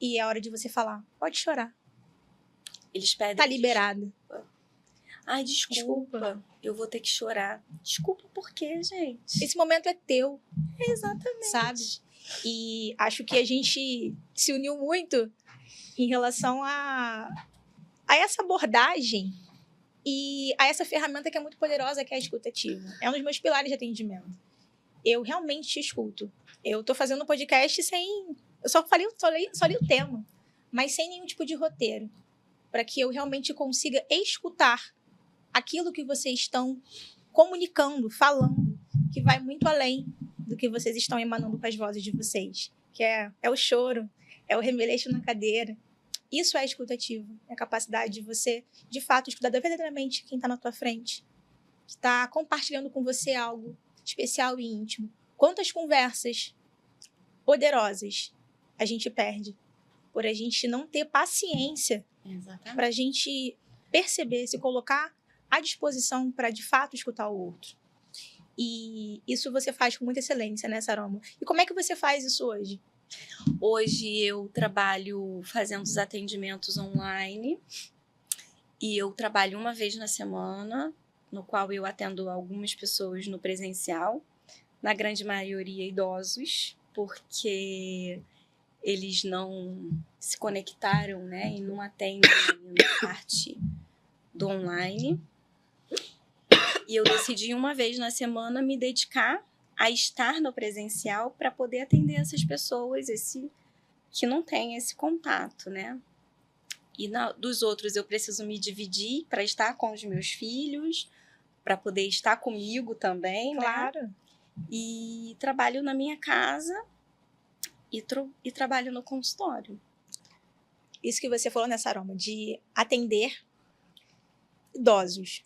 Speaker 3: E é a hora de você falar, pode chorar.
Speaker 2: Eles pedem.
Speaker 3: Tá liberada.
Speaker 2: Ai, desculpa. Eu vou ter que chorar. Desculpa por quê, gente?
Speaker 3: Esse momento é teu.
Speaker 2: Exatamente.
Speaker 3: Sabe? E acho que a gente se uniu muito em relação a essa abordagem e a essa ferramenta que é muito poderosa, que é a escuta ativa. É um dos meus pilares de atendimento. Eu realmente te escuto. Eu tô fazendo um podcast sem... Eu só li o tema, mas sem nenhum tipo de roteiro, para que eu realmente consiga escutar aquilo que vocês estão comunicando, falando, que vai muito além do que vocês estão emanando com as vozes de vocês, que é o choro, é o remeleixo na cadeira. Isso é escuta ativa, é a capacidade de você, de fato, escutar verdadeiramente quem está na tua frente, que está compartilhando com você algo especial e íntimo. Quantas conversas poderosas a gente perde por a gente não ter paciência para a gente perceber, se colocar à disposição para, de fato, escutar o outro. E isso você faz com muita excelência, né, Saroma? E como é que você faz isso hoje?
Speaker 2: Hoje eu trabalho fazendo os atendimentos online e eu trabalho uma vez na semana, no qual eu atendo algumas pessoas no presencial, na grande maioria idosos, porque eles não se conectaram, né, e não atendem na parte do online. E eu decidi uma vez na semana me dedicar a estar no presencial para poder atender essas pessoas que não têm esse contato, né? E dos outros eu preciso me dividir para estar com os meus filhos, para poder estar comigo também,
Speaker 3: claro,
Speaker 2: né? E trabalho na minha casa e trabalho no consultório.
Speaker 3: Isso que você falou, né, Saroma, de atender idosos.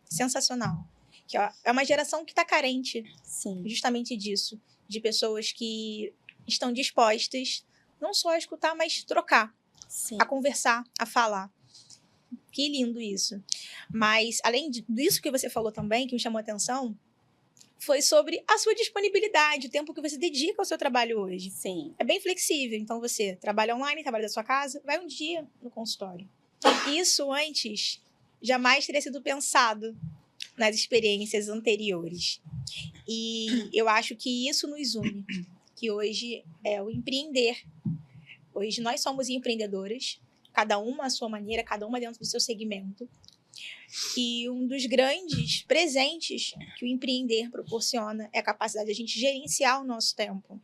Speaker 3: Sensacional. Que é uma geração que está carente,
Speaker 2: sim,
Speaker 3: justamente disso, de pessoas que estão dispostas não só a escutar, mas trocar,
Speaker 2: sim,
Speaker 3: a conversar, a falar. Que lindo isso. Mas, além disso que você falou também, que me chamou a atenção, foi sobre a sua disponibilidade, o tempo que você dedica ao seu trabalho hoje.
Speaker 2: sim.
Speaker 3: É bem flexível, então você trabalha online, trabalha da sua casa, vai um dia no consultório. Isso antes jamais teria sido pensado nas experiências anteriores. E eu acho que isso nos une, que hoje é o empreender. Hoje nós somos empreendedoras, cada uma à sua maneira, cada uma dentro do seu segmento. E um dos grandes presentes que o empreender proporciona é a capacidade de a gente gerenciar o nosso tempo.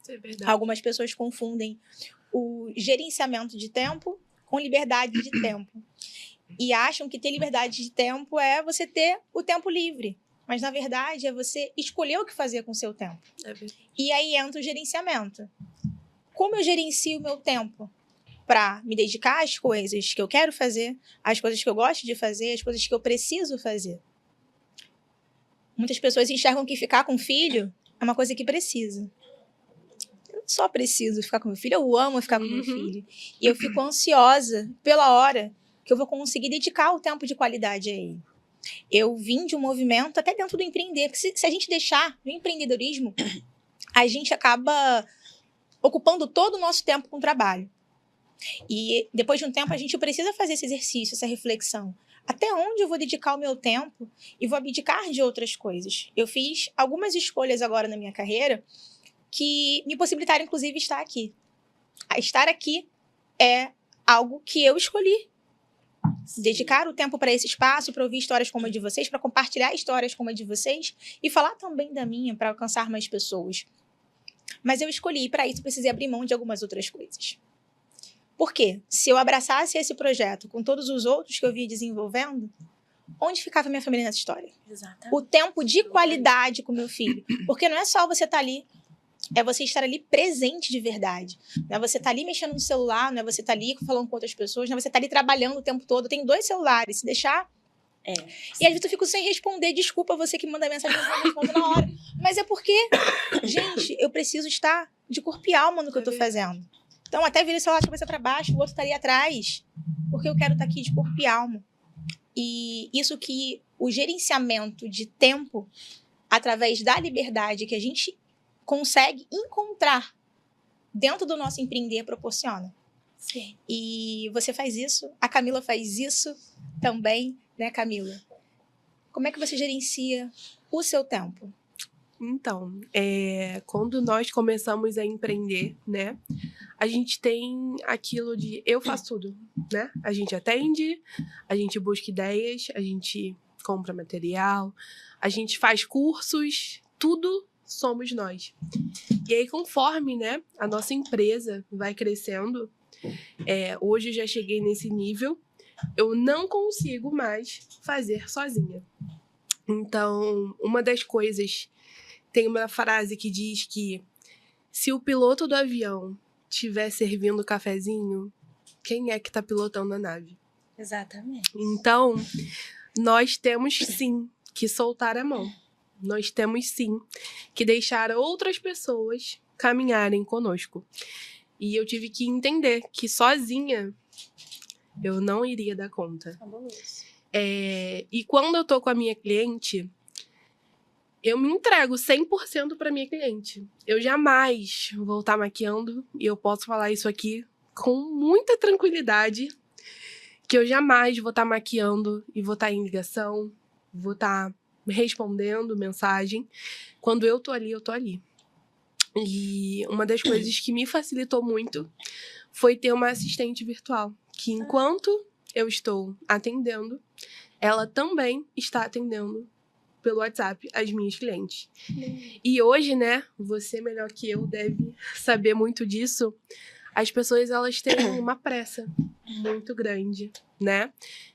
Speaker 1: Isso é verdade.
Speaker 3: Algumas pessoas confundem o gerenciamento de tempo com liberdade de tempo. E acham que ter liberdade de tempo é você ter o tempo livre. Mas, na verdade, é você escolher o que fazer com o seu tempo.
Speaker 1: É verdade.
Speaker 3: E aí entra o gerenciamento. Como eu gerencio o meu tempo? Para me dedicar às coisas que eu quero fazer, às coisas que eu gosto de fazer, às coisas que eu preciso fazer. Muitas pessoas enxergam que ficar com filho é uma coisa que precisa. Eu só preciso ficar com meu filho, eu amo ficar com meu filho. E eu fico ansiosa pela hora que eu vou conseguir dedicar o tempo de qualidade a ele. Eu vim de um movimento, até dentro do empreender, que se a gente deixar no empreendedorismo, a gente acaba ocupando todo o nosso tempo com o trabalho. E depois de um tempo, a gente precisa fazer esse exercício, essa reflexão. Até onde eu vou dedicar o meu tempo e vou abdicar de outras coisas? Eu fiz algumas escolhas agora na minha carreira que me possibilitaram, inclusive, estar aqui. Estar aqui é algo que eu escolhi. Dedicar o tempo para esse espaço, para ouvir histórias como a de vocês, para compartilhar histórias como a de vocês e falar também da minha para alcançar mais pessoas. Mas eu escolhi, e para isso precisei abrir mão de algumas outras coisas. Por quê? Se eu abraçasse esse projeto com todos os outros que eu via desenvolvendo, onde ficava minha família nessa história?
Speaker 2: Exatamente.
Speaker 3: O tempo de qualidade com meu filho. Porque não é só você estar ali, é você estar ali presente de verdade. Não é você estar ali mexendo no celular, não é você estar ali falando com outras pessoas, não é você estar ali trabalhando o tempo todo. Eu tenho 2 celulares, se deixar... E às vezes eu fico sem responder. Desculpa você que manda mensagem, mas eu não respondo na hora. Mas é porque, gente, eu preciso estar de corpo e alma no que eu tô fazendo. Então, até vira o celular de cabeça para baixo, o outro tá ali atrás, porque eu quero estar aqui de corpo e alma. E isso que o gerenciamento de tempo, através da liberdade que a gente consegue encontrar dentro do nosso empreender, proporciona.
Speaker 2: Sim.
Speaker 3: E você faz isso, a Camila faz isso também, né, Camila? Como é que você gerencia o seu tempo?
Speaker 1: Então, quando nós começamos a empreender, né, a gente tem aquilo de eu faço tudo, né? A gente atende, a gente busca ideias, a gente compra material, a gente faz cursos, tudo somos nós. E aí, conforme, né, a nossa empresa vai crescendo, hoje eu já cheguei nesse nível, eu não consigo mais fazer sozinha. Então, uma das coisas... Tem uma frase que diz que se o piloto do avião estiver servindo cafezinho, quem é que está pilotando a nave?
Speaker 2: Exatamente.
Speaker 1: Então, nós temos sim que soltar a mão. Nós temos sim que deixar outras pessoas caminharem conosco. E eu tive que entender que sozinha eu não iria dar conta.
Speaker 2: Fabuloso.
Speaker 1: E quando eu tô com a minha cliente... Eu me entrego 100% para minha cliente. Eu jamais vou estar maquiando, e eu posso falar isso aqui com muita tranquilidade, que eu jamais vou estar maquiando e vou estar em ligação, vou estar respondendo mensagem. Quando eu tô ali, eu tô ali. E uma das coisas que me facilitou muito foi ter uma assistente virtual, que enquanto eu estou atendendo, ela também está atendendo pelo WhatsApp as minhas clientes. E hoje, né, você melhor que eu deve saber muito disso, as pessoas elas têm uma pressa muito grande, né,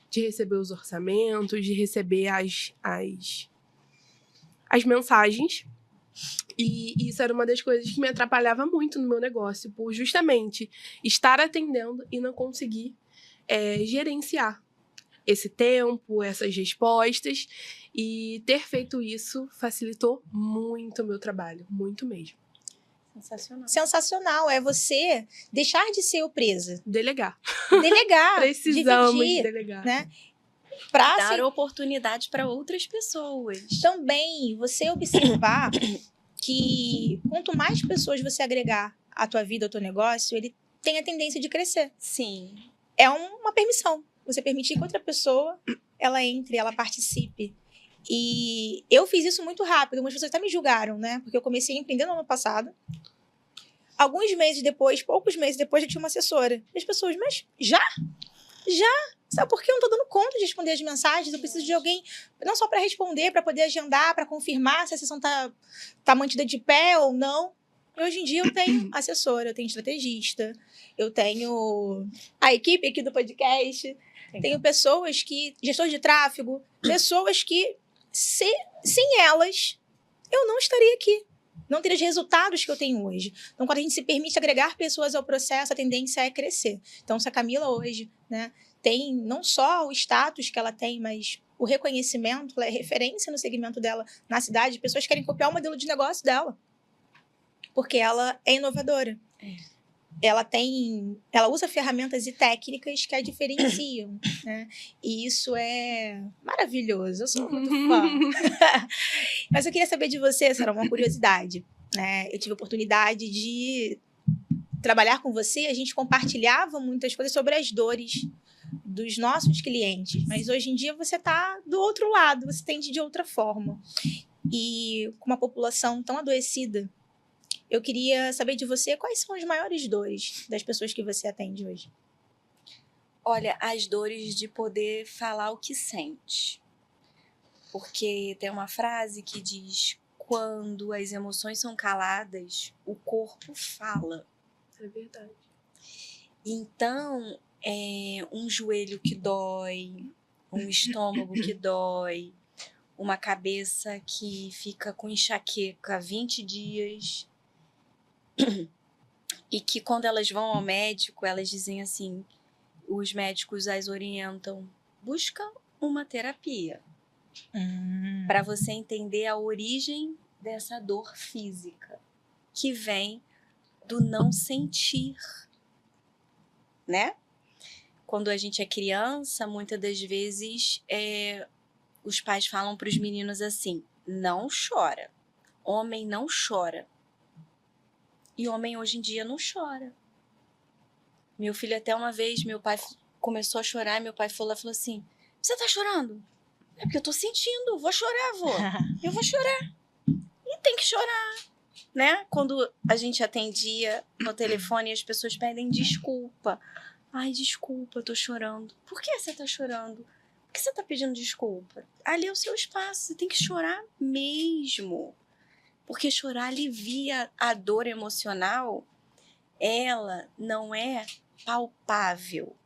Speaker 1: de receber os orçamentos, de receber as mensagens. E isso era uma das coisas que me atrapalhava muito no meu negócio, por justamente estar atendendo e não conseguir gerenciar esse tempo, essas respostas, e ter feito isso facilitou muito o meu trabalho, muito mesmo.
Speaker 2: Sensacional.
Speaker 3: Sensacional, é você deixar de ser o presa.
Speaker 1: Delegar.
Speaker 3: Delegar,
Speaker 1: Precisamos
Speaker 3: dividir,
Speaker 1: delegar.
Speaker 3: né? Pra
Speaker 2: Dar oportunidade para outras pessoas.
Speaker 3: também você observar que quanto mais pessoas você agregar à tua vida, ao teu negócio, ele tem a tendência de crescer.
Speaker 2: Sim.
Speaker 3: É uma permissão. Você permitir que outra pessoa, ela entre, ela participe. E eu fiz isso muito rápido. Algumas pessoas até me julgaram, né? Porque eu comecei a empreender no ano passado. Alguns meses depois, poucos meses depois, eu tinha uma assessora. E as pessoas, mas já? Sabe por que eu não tô dando conta de responder as mensagens? Eu preciso de alguém, não só para responder, para poder agendar, para confirmar se a sessão tá mantida de pé ou não. E hoje em dia eu tenho assessora, eu tenho estrategista, eu tenho a equipe aqui do podcast, tenho pessoas que... Gestor de tráfego, pessoas que, sem elas, eu não estaria aqui. Não teria os resultados que eu tenho hoje. Então, quando a gente se permite agregar pessoas ao processo, a tendência é crescer. Então, se a Camila hoje, né, tem não só o status que ela tem, mas o reconhecimento, ela é referência no segmento dela na cidade, pessoas querem copiar o modelo de negócio dela. Porque ela é inovadora. Ela usa ferramentas e técnicas que a diferenciam, né? E isso é maravilhoso. Eu sou muito fã. Mas eu queria saber de você, Sara, uma curiosidade, né? Eu tive a oportunidade de trabalhar com você, a gente compartilhava muitas coisas sobre as dores dos nossos clientes, mas hoje em dia você está do outro lado, você tende de outra forma. E com uma população tão adoecida, eu queria saber de você quais são as maiores dores das pessoas que você atende hoje.
Speaker 2: Olha, as dores de poder falar o que sente. Porque tem uma frase que diz: quando as emoções são caladas, o corpo fala.
Speaker 1: É verdade.
Speaker 2: Então, um joelho que dói, um estômago que dói, uma cabeça que fica com enxaqueca 20 dias, e que quando elas vão ao médico, elas dizem assim, os médicos as orientam, busca uma terapia, para você entender a origem dessa dor física, que vem do não sentir, né? Quando a gente é criança, muitas das vezes os pais falam para os meninos assim, não chora, homem não chora. E homem hoje em dia não chora. Meu filho até uma vez, meu pai começou a chorar, meu pai falou assim, você tá chorando? É porque eu tô sentindo, vou chorar, eu vou chorar. E tem que chorar, né? Quando a gente atendia no telefone, as pessoas pedem desculpa. Ai, desculpa, eu tô chorando. Por que você tá chorando? Por que você tá pedindo desculpa? Ali é o seu espaço, você tem que chorar mesmo. Porque chorar alivia a dor emocional. Ela não é palpável,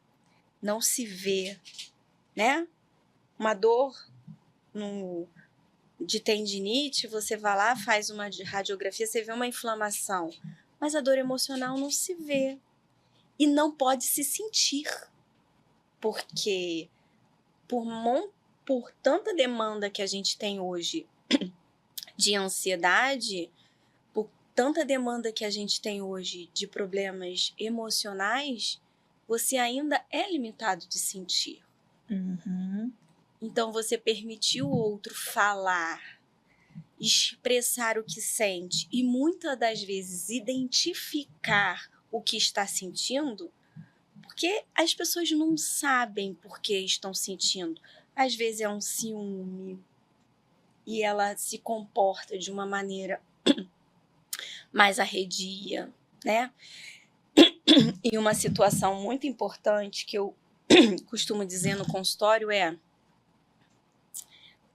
Speaker 2: não se vê, né? Uma dor de tendinite, você vai lá, faz uma radiografia, você vê uma inflamação, mas a dor emocional não se vê e não pode se sentir, porque por tanta demanda que a gente tem hoje de ansiedade, por tanta demanda que a gente tem hoje de problemas emocionais, você ainda é limitado de sentir. Então, você permitir o outro falar, expressar o que sente e muitas das vezes identificar o que está sentindo, porque as pessoas não sabem por que estão sentindo. Às vezes é um ciúme e ela se comporta de uma maneira mais arredia, né? E uma situação muito importante que eu costumo dizer no consultório é: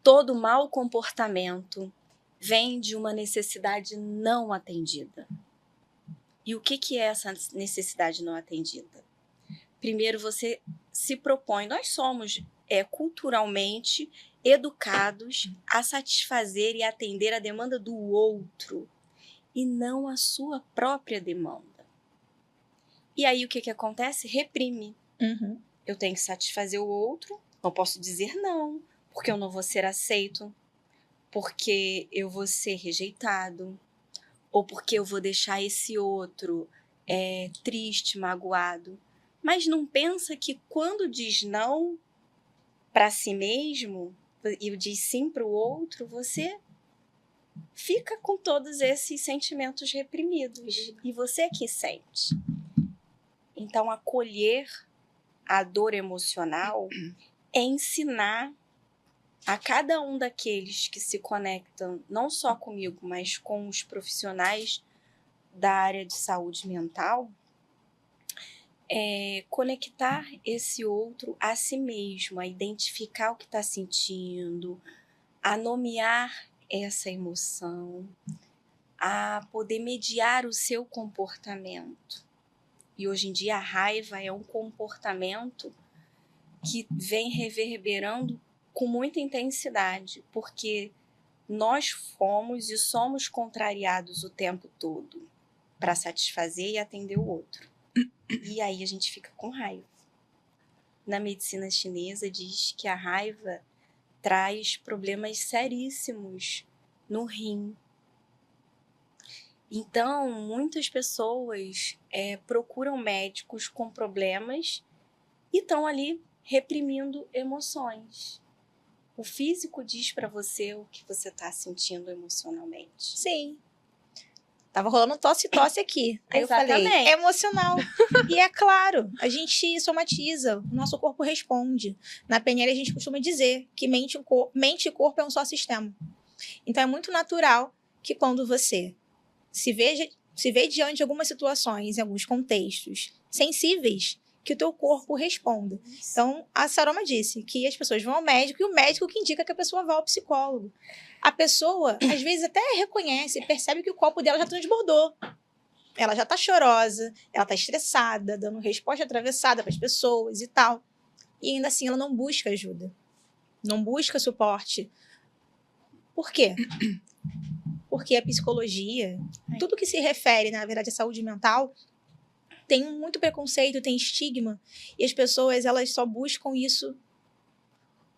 Speaker 2: todo mau comportamento vem de uma necessidade não atendida. E o que é essa necessidade não atendida? Primeiro, você se propõe, nós somos culturalmente educados a satisfazer e atender a demanda do outro e não a sua própria demanda. E aí o que acontece? Reprime. Eu tenho que satisfazer o outro, não posso dizer não, porque eu não vou ser aceito, porque eu vou ser rejeitado, ou porque eu vou deixar esse outro triste, magoado. Mas não pensa que quando diz não para si mesmo e diz sim para o outro, você fica com todos esses sentimentos reprimidos. E você que sente. Então, acolher a dor emocional é ensinar a cada um daqueles que se conectam, não só comigo, mas com os profissionais da área de saúde mental, conectar esse outro a si mesmo, a identificar o que está sentindo, a nomear essa emoção, a poder mediar o seu comportamento. E hoje em dia a raiva é um comportamento que vem reverberando com muita intensidade, porque nós fomos e somos contrariados o tempo todo para satisfazer e atender o outro. E aí a gente fica com raiva. Na medicina chinesa diz que a raiva traz problemas seríssimos no rim. Então, muitas pessoas procuram médicos com problemas e estão ali reprimindo emoções. O físico diz para você o que você está sentindo emocionalmente.
Speaker 3: Sim. Tava rolando tosse aqui. Aí
Speaker 2: Exatamente.
Speaker 3: Eu falei, é emocional. E é claro, a gente somatiza, o nosso corpo responde. Na PNL a gente costuma dizer que mente e corpo é um só sistema. Então é muito natural que quando você se vê diante de algumas situações, em alguns contextos sensíveis, que o teu corpo responda. Então, a Saroma disse que as pessoas vão ao médico e o médico que indica que a pessoa vá ao psicólogo. A pessoa, às vezes, até reconhece, percebe que o copo dela já transbordou. ela já tá chorosa, ela tá estressada, dando resposta atravessada para as pessoas e tal. E ainda assim ela não busca ajuda. Não busca suporte. Por quê? Porque a psicologia, tudo que se refere, na verdade, à saúde mental, tem muito preconceito, tem estigma. E as pessoas, elas só buscam isso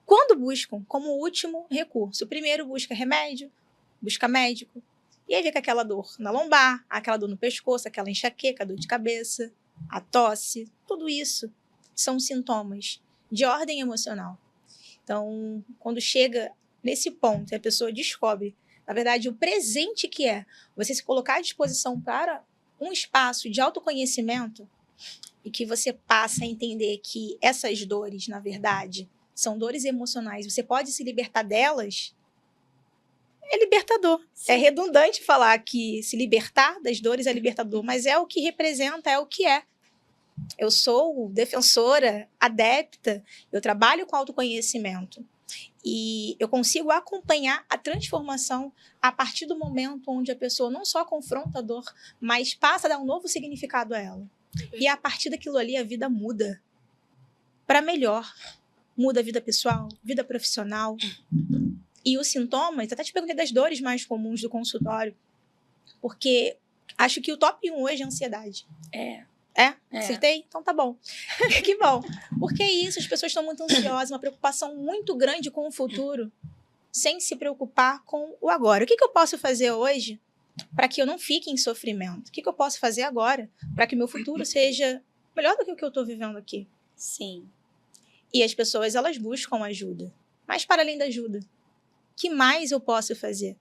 Speaker 3: quando buscam, como último recurso. O primeiro busca remédio, busca médico. E aí fica aquela dor na lombar, aquela dor no pescoço, aquela enxaqueca, dor de cabeça, a tosse. Tudo isso são sintomas de ordem emocional. Então, quando chega nesse ponto e a pessoa descobre, na verdade, o presente que é você se colocar à disposição para um espaço de autoconhecimento e que você passa a entender que essas dores, na verdade, são dores emocionais, você pode se libertar delas, é libertador. Sim. É redundante falar que se libertar das dores é libertador, mas é o que representa, é o que é. Eu sou defensora, adepta, eu trabalho com autoconhecimento. E eu consigo acompanhar a transformação a partir do momento onde a pessoa não só confronta a dor, mas passa a dar um novo significado a ela. E a partir daquilo ali, a vida muda para melhor. Muda a vida pessoal, vida profissional. E os sintomas, até te perguntei das dores mais comuns do consultório, porque acho que o top 1 hoje é a ansiedade. É? Acertei? Então tá bom. Que bom. Porque é isso, as pessoas estão muito ansiosas, uma preocupação muito grande com o futuro, sem se preocupar com o agora. O que eu posso fazer hoje para que eu não fique em sofrimento? O que eu posso fazer agora para que o meu futuro seja melhor do que o que eu estou vivendo aqui?
Speaker 2: Sim.
Speaker 3: E as pessoas, elas buscam ajuda. Mas para além da ajuda, o que mais eu posso fazer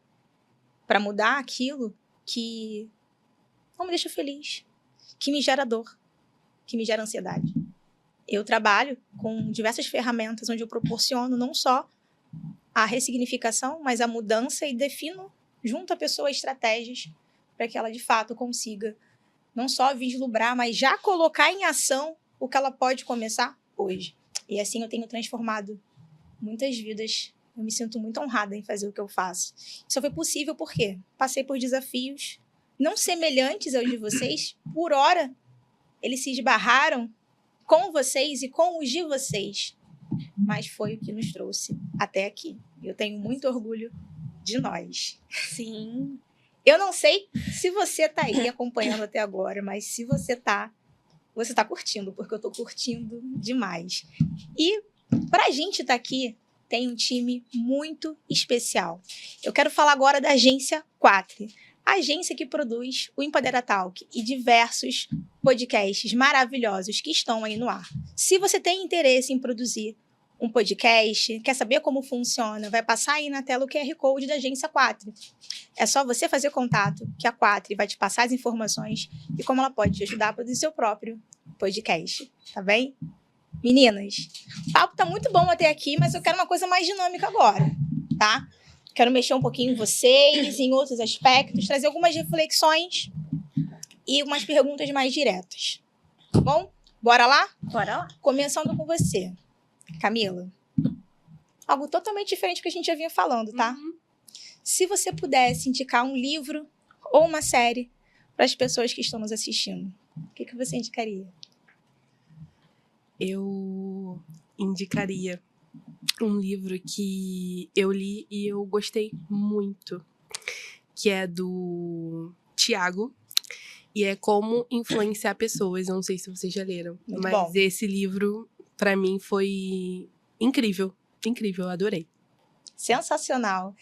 Speaker 3: para mudar aquilo que não me deixa feliz, que me gera dor, que me gera ansiedade? Eu trabalho com diversas ferramentas onde eu proporciono não só a ressignificação, mas a mudança e defino junto à pessoa estratégias para que ela, de fato, consiga não só vislumbrar, mas já colocar em ação o que ela pode começar hoje. E assim eu tenho transformado muitas vidas. Eu me sinto muito honrada em fazer o que eu faço. Isso foi possível porque passei por desafios não semelhantes aos de vocês. Por hora, eles se esbarraram com vocês e com os de vocês. Mas foi o que nos trouxe até aqui. Eu tenho muito orgulho de nós.
Speaker 2: Sim.
Speaker 3: Eu não sei se você está aí acompanhando até agora, mas se você está curtindo, porque eu estou curtindo demais. E para a gente estar aqui, tem um time muito especial. Eu quero falar agora da Agência 4. A agência que produz o Empodera Talk e diversos podcasts maravilhosos que estão aí no ar. Se você tem interesse em produzir um podcast, quer saber como funciona, vai passar aí na tela o QR Code da Agência 4. É só você fazer contato, que a 4 vai te passar as informações e como ela pode te ajudar a produzir seu próprio podcast, tá bem? Meninas, o papo tá muito bom até aqui, mas eu quero uma coisa mais dinâmica agora, tá? Quero mexer um pouquinho em vocês, em outros aspectos, trazer algumas reflexões e umas perguntas mais diretas. Tá bom? Bora lá?
Speaker 2: Bora lá.
Speaker 3: Começando com você, Camila. Algo totalmente diferente do que a gente já vinha falando, tá?
Speaker 1: Uhum.
Speaker 3: Se você pudesse indicar um livro ou uma série para as pessoas que estão nos assistindo, o que você indicaria?
Speaker 1: Eu indicaria um livro que eu li e eu gostei muito, que é do Tiago, e é Como Influenciar Pessoas. Eu não sei se vocês já leram,
Speaker 3: Muito
Speaker 1: mas
Speaker 3: bom.
Speaker 1: esse livro, para mim, foi incrível. Incrível, eu adorei.
Speaker 3: Sensacional.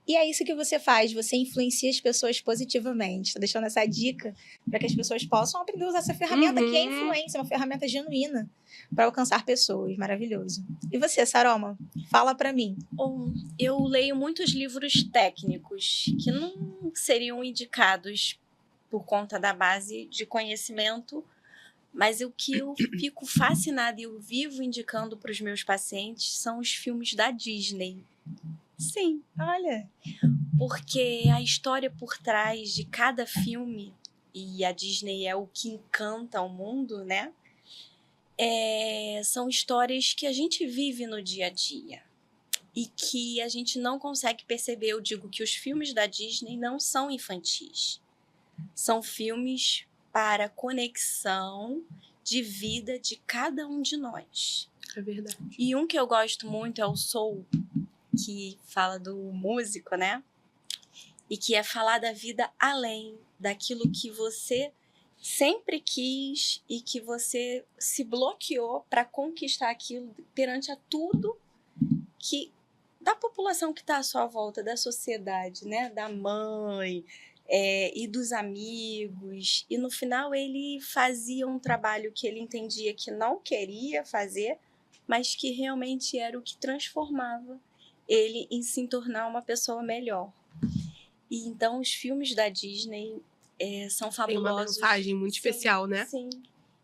Speaker 3: E é isso que você faz, você influencia as pessoas positivamente. Estou deixando essa dica para que as pessoas possam aprender a usar essa ferramenta, que é influência, uma ferramenta genuína para alcançar pessoas. Maravilhoso. E você, Saroma? Fala para mim.
Speaker 2: Eu leio muitos livros técnicos que não seriam indicados por conta da base de conhecimento, mas o que eu fico fascinada e eu vivo indicando para os meus pacientes são os filmes da Disney. Sim,
Speaker 3: Olha.
Speaker 2: porque a história por trás de cada filme, e a Disney é o que encanta o mundo, né? São histórias que a gente vive no dia a dia e que a gente não consegue perceber. Eu digo que os filmes da Disney não são infantis. são filmes para conexão de vida de cada um de nós.
Speaker 1: É verdade.
Speaker 2: E um que eu gosto muito é o Soul, que fala do músico, né? E que é falar da vida além daquilo que você sempre quis e que você se bloqueou para conquistar aquilo perante a tudo que da população que está à sua volta, da sociedade, né? Da mãe e dos amigos. E no final ele fazia um trabalho que ele entendia que não queria fazer, mas que realmente era o que transformava ele em se tornar uma pessoa melhor. E então os filmes da Disney são fabulosos.
Speaker 1: Tem uma mensagem muito especial, né?
Speaker 2: Sim,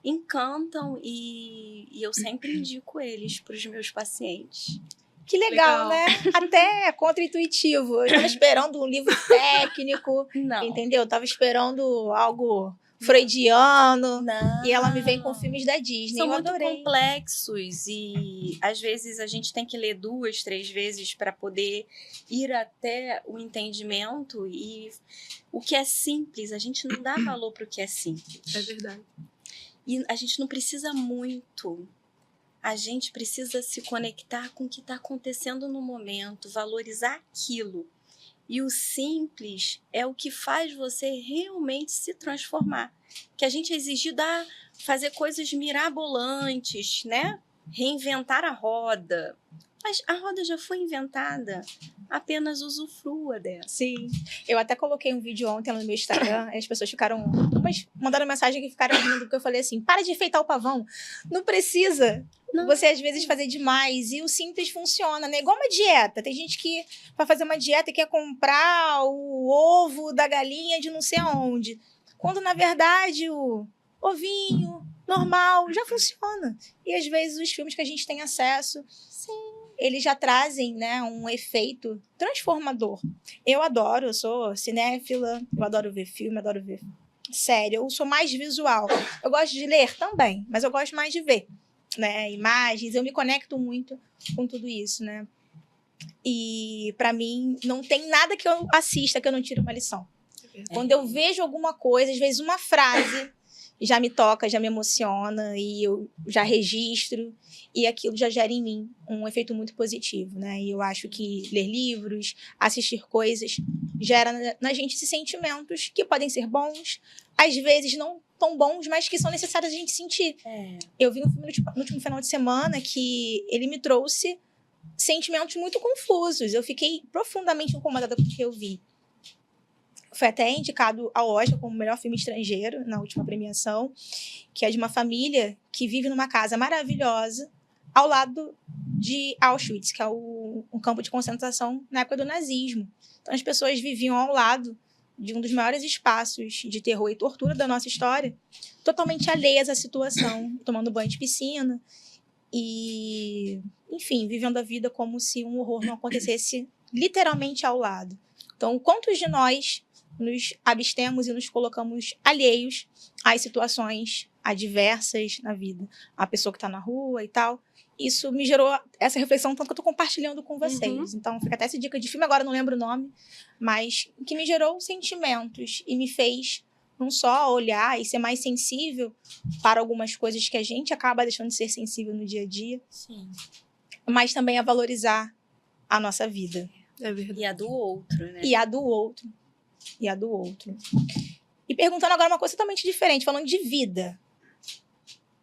Speaker 2: encantam e eu sempre indico eles para os meus pacientes.
Speaker 3: Que legal, né? Até contra-intuitivo. Eu tava esperando um livro técnico,
Speaker 2: Não.
Speaker 3: entendeu? Eu tava esperando algo freudiano.
Speaker 2: Não.
Speaker 3: E ela me vem com filmes da Disney.
Speaker 2: São
Speaker 3: eu
Speaker 2: muito
Speaker 3: adorei.
Speaker 2: complexos e às vezes a gente tem que ler 2, 3 vezes para poder ir até o entendimento, e o que é simples, a gente não dá valor para o que é simples.
Speaker 1: É verdade.
Speaker 2: E a gente não precisa muito. A gente precisa se conectar com o que está acontecendo no momento, valorizar aquilo. E o simples é o que faz você realmente se transformar. Que a gente é exigido a fazer coisas mirabolantes, né? Reinventar a roda. Mas a roda já foi inventada. Apenas usufrua dela.
Speaker 3: Sim. Eu até coloquei um vídeo ontem lá no meu Instagram, e as pessoas mandaram mensagem que ficaram rindo, porque eu falei assim, para de enfeitar o pavão. Não precisa.
Speaker 2: Não.
Speaker 3: Você, às vezes, fazer demais. E o simples funciona, né? Igual uma dieta. Tem gente que, para fazer uma dieta, quer comprar o ovo da galinha de não sei aonde. Quando, na verdade, o ovinho normal já funciona. E, às vezes, os filmes que a gente tem acesso, eles já trazem, né, um efeito transformador. Eu adoro, eu sou cinéfila, eu adoro ver filme, adoro ver série. Eu sou mais visual. Eu gosto de ler também, mas eu gosto mais de ver, né, imagens. Eu me conecto muito com tudo isso, né? E, para mim, não tem nada que eu assista que eu não tire uma lição. Quando eu vejo alguma coisa, às vezes uma frase já me toca, já me emociona, e eu já registro, e aquilo já gera em mim um efeito muito positivo, né? E eu acho que ler livros, assistir coisas, gera na gente esses sentimentos que podem ser bons, às vezes não tão bons, mas que são necessários a gente sentir. Eu vi um filme no último final de semana que ele me trouxe sentimentos muito confusos. Eu fiquei profundamente incomodada com o que eu vi. Foi até indicado ao Oscar como o melhor filme estrangeiro na última premiação, que é de uma família que vive numa casa maravilhosa ao lado de Auschwitz, que é um campo de concentração na época do nazismo. Então, as pessoas viviam ao lado de um dos maiores espaços de terror e tortura da nossa história, totalmente alheias à situação, tomando banho de piscina e, enfim, vivendo a vida como se um horror não acontecesse literalmente ao lado. Então, quantos de nós nos abstemos e nos colocamos alheios às situações adversas na vida? A pessoa que está na rua e tal. Isso me gerou essa reflexão, tanto que eu estou compartilhando com vocês. Então, fica até essa dica de filme, agora eu não lembro o nome, mas que me gerou sentimentos e me fez não só olhar e ser mais sensível para algumas coisas que a gente acaba deixando de ser sensível no dia a dia,
Speaker 2: Sim.
Speaker 3: mas também a valorizar a nossa vida.
Speaker 1: É verdade.
Speaker 2: E a do outro, né?
Speaker 3: E a do outro. E a do outro. E perguntando agora uma coisa totalmente diferente, falando de vida.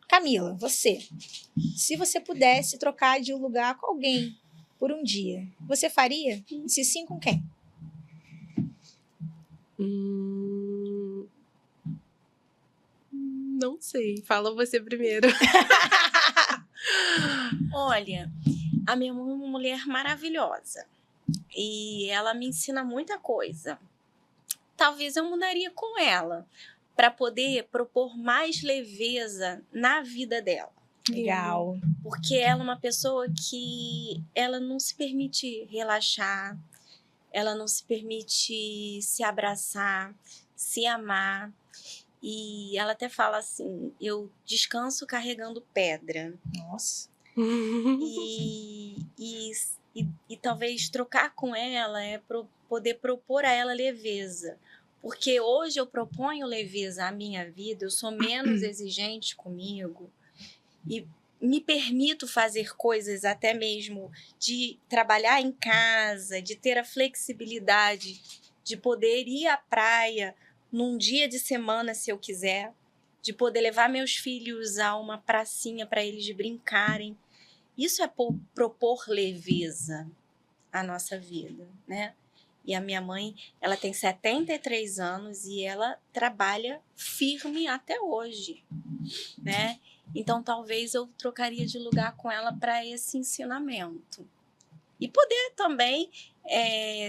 Speaker 3: Camila, você. Se você pudesse trocar de um lugar com alguém por um dia, você faria? Se sim, com quem?
Speaker 1: Não sei. Fala você primeiro.
Speaker 2: Olha, a minha mãe é uma mulher maravilhosa. E ela me ensina muita coisa. Talvez eu mudaria com ela para poder propor mais leveza na vida dela.
Speaker 3: Legal.
Speaker 2: Porque ela é uma pessoa que ela não se permite relaxar, ela não se permite se abraçar, se amar. E ela até fala assim, eu descanso carregando pedra.
Speaker 3: Nossa.
Speaker 2: E talvez trocar com ela é poder propor a ela leveza. Porque hoje eu proponho leveza à minha vida, eu sou menos exigente comigo e me permito fazer coisas até mesmo de trabalhar em casa, de ter a flexibilidade de poder ir à praia num dia de semana se eu quiser, de poder levar meus filhos a uma pracinha para eles brincarem. Isso é propor leveza à nossa vida, né? E a minha mãe, ela tem 73 anos e ela trabalha firme até hoje, né? Então, talvez eu trocaria de lugar com ela para esse ensinamento. E poder também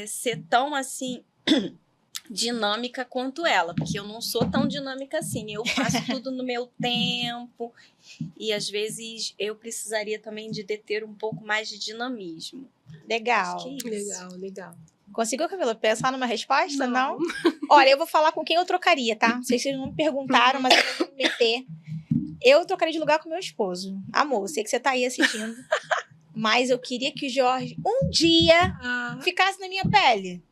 Speaker 2: ser tão, assim, dinâmica quanto ela, porque eu não sou tão dinâmica assim. Eu faço tudo no meu tempo e, às vezes, eu precisaria também de ter um pouco mais de dinamismo.
Speaker 3: Legal.
Speaker 2: Acho que é isso.
Speaker 1: Legal.
Speaker 3: Conseguiu, Camila, pensar numa resposta? Não? Olha, eu vou falar com quem eu trocaria, tá? Não sei se vocês não me perguntaram, mas eu vou me meter. Eu trocaria de lugar com meu esposo. Amor, sei que você tá aí assistindo. Mas eu queria que o Jorge, um dia, ficasse na minha pele.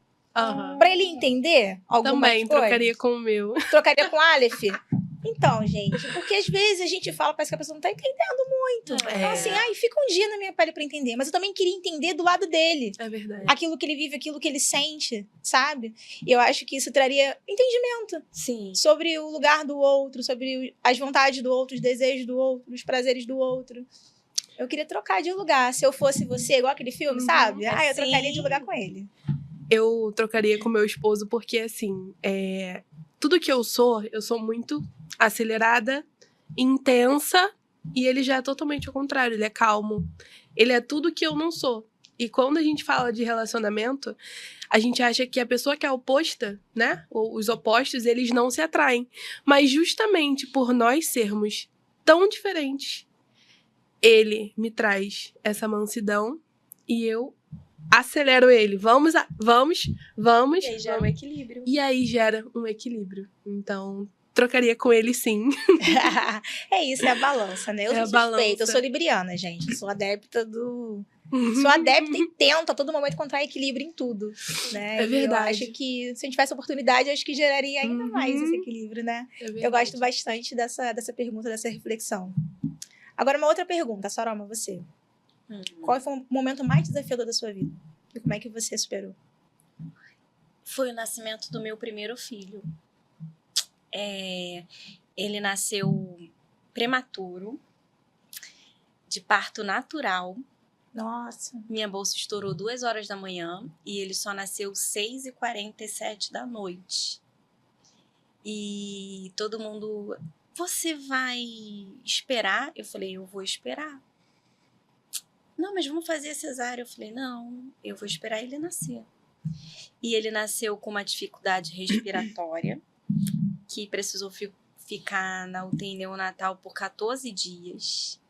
Speaker 3: Pra ele entender algumas
Speaker 1: Também
Speaker 3: coisas.
Speaker 1: trocaria com o meu.
Speaker 3: Trocaria com o Aleph? Então, gente, porque às vezes a gente fala, parece que a pessoa não tá entendendo muito. Então, assim, fica um dia na minha pele pra entender. Mas eu também queria entender do lado dele.
Speaker 1: É verdade.
Speaker 3: Aquilo que ele vive, aquilo que ele sente, sabe? E eu acho que isso traria entendimento.
Speaker 2: Sim.
Speaker 3: Sobre o lugar do outro, sobre as vontades do outro, os desejos do outro, os prazeres do outro. Eu queria trocar de lugar. Se eu fosse você, igual aquele filme, sabe? Eu trocaria de lugar com ele.
Speaker 1: Eu trocaria com meu esposo porque, assim, tudo que eu sou muito acelerada, intensa, e ele já é totalmente ao contrário, ele é calmo. Ele é tudo que eu não sou. E quando a gente fala de relacionamento, a gente acha que a pessoa que é oposta, né? Os opostos, eles não se atraem. Mas justamente por nós sermos tão diferentes, ele me traz essa mansidão e eu acelero ele. Vamos.
Speaker 2: E aí gera um equilíbrio.
Speaker 1: E aí gera um equilíbrio. Então, trocaria com ele, sim.
Speaker 3: É isso, é a balança, né? Eu sou suspeita, eu sou libriana, gente. Eu sou adepta do... Sou adepta e tento a todo momento encontrar equilíbrio em tudo, né?
Speaker 1: É verdade.
Speaker 3: E eu acho que se a gente tivesse oportunidade, acho que geraria ainda mais esse equilíbrio, né? Eu gosto bastante dessa pergunta, dessa reflexão. Agora, uma outra pergunta, Saroma, você. Qual foi o momento mais desafiador da sua vida? E como é que você superou?
Speaker 2: Foi o nascimento do meu primeiro filho. Ele nasceu prematuro, de parto natural.
Speaker 3: Nossa.
Speaker 2: Minha bolsa estourou 2 horas da manhã e ele só nasceu 6h47 da noite. E todo mundo... Você vai esperar? Eu falei, eu vou esperar. Não, mas vamos fazer cesárea. Eu falei, não, eu vou esperar ele nascer. E ele nasceu com uma dificuldade respiratória, que precisou ficar na UTI neonatal por 14 dias.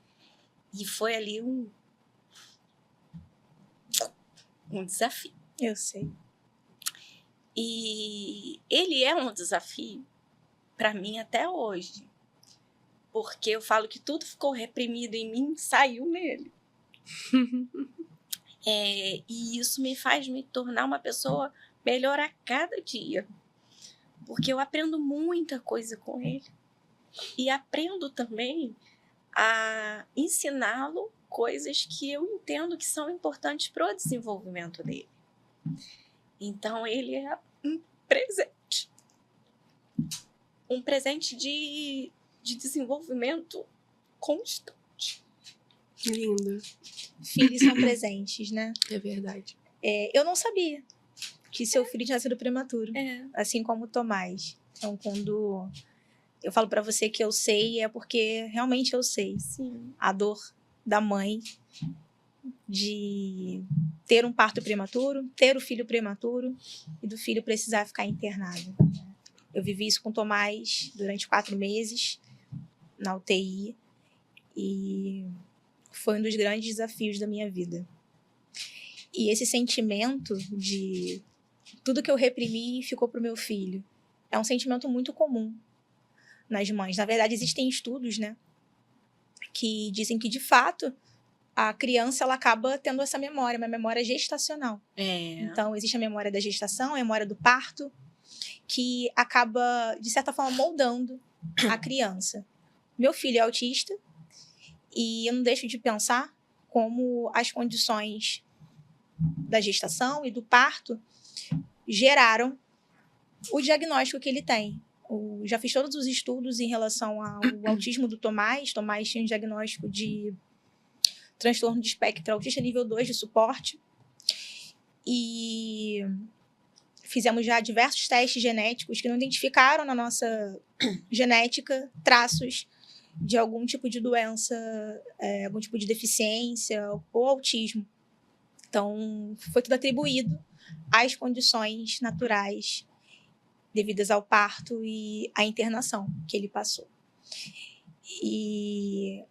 Speaker 2: E foi ali um desafio.
Speaker 3: Eu sei.
Speaker 2: E ele é um desafio para mim até hoje. Porque eu falo que tudo ficou reprimido em mim, saiu nele. E isso me faz me tornar uma pessoa melhor a cada dia. Porque eu aprendo muita coisa com ele. E aprendo também a ensiná-lo coisas que eu entendo que são importantes para o desenvolvimento dele. Então, ele é um presente. Um presente de desenvolvimento constante.
Speaker 1: Lindo.
Speaker 3: Filhos são presentes, né?
Speaker 1: É verdade.
Speaker 3: Eu não sabia que seu filho tinha sido prematuro. Assim como o Tomás. Então, quando eu falo pra você que eu sei, é porque realmente eu sei.
Speaker 2: Sim.
Speaker 3: A dor da mãe de ter um parto prematuro, ter o filho prematuro e do filho precisar ficar internado. Eu vivi isso com o Tomás durante 4 meses na UTI e foi um dos grandes desafios da minha vida. E esse sentimento de tudo que eu reprimi ficou pro meu filho é um sentimento muito comum nas mães. Na verdade, existem estudos, né, que dizem que, de fato, a criança ela acaba tendo essa memória, uma memória gestacional. Então, existe a memória da gestação, a memória do parto. que acaba, de certa forma, moldando a criança. Meu filho é autista e eu não deixo de pensar como as condições da gestação e do parto geraram o diagnóstico que ele tem. Já fiz todos os estudos em relação ao autismo do Tomás. Tomás tinha um diagnóstico de transtorno de espectro autista nível 2 de suporte. E fizemos já diversos testes genéticos que não identificaram na nossa genética traços de algum tipo de doença, algum tipo de deficiência ou autismo. Então, foi tudo atribuído às condições naturais devidas ao parto e à internação que ele passou. E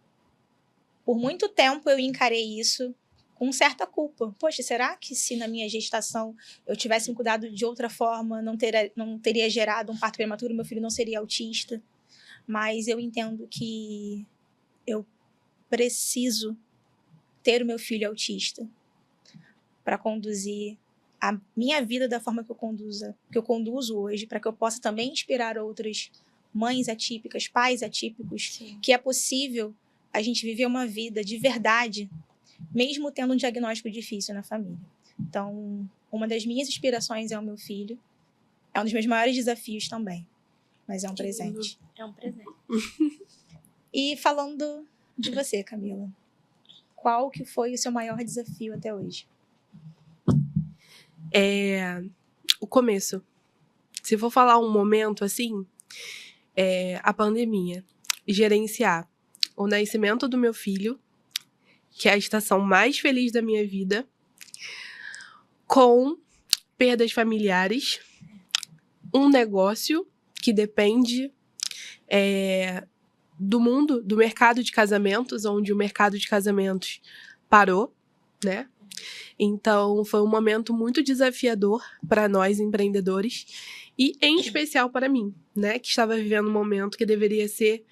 Speaker 3: por muito tempo eu encarei isso com certa culpa. Poxa, será que se na minha gestação eu tivesse me cuidado de outra forma, não teria gerado um parto prematuro, meu filho não seria autista? Mas eu entendo que eu preciso ter o meu filho autista para conduzir a minha vida da forma que eu conduzo hoje, para que eu possa também inspirar outras mães atípicas, pais atípicos,
Speaker 2: Sim.
Speaker 3: que é possível a gente viver uma vida de verdade, mesmo tendo um diagnóstico difícil na família. Então, uma das minhas inspirações é o meu filho, é um dos meus maiores desafios também, mas é um presente.
Speaker 2: É um presente.
Speaker 3: E falando de você, Camila, qual que foi o seu maior desafio até hoje?
Speaker 1: O começo. Se for falar um momento assim, a pandemia. Gerenciar o nascimento do meu filho, que é a estação mais feliz da minha vida, com perdas familiares, um negócio que depende do mercado de casamentos, onde o mercado de casamentos parou, né? Então, foi um momento muito desafiador para nós, empreendedores, e em especial para mim, né? Que estava vivendo um momento que deveria ser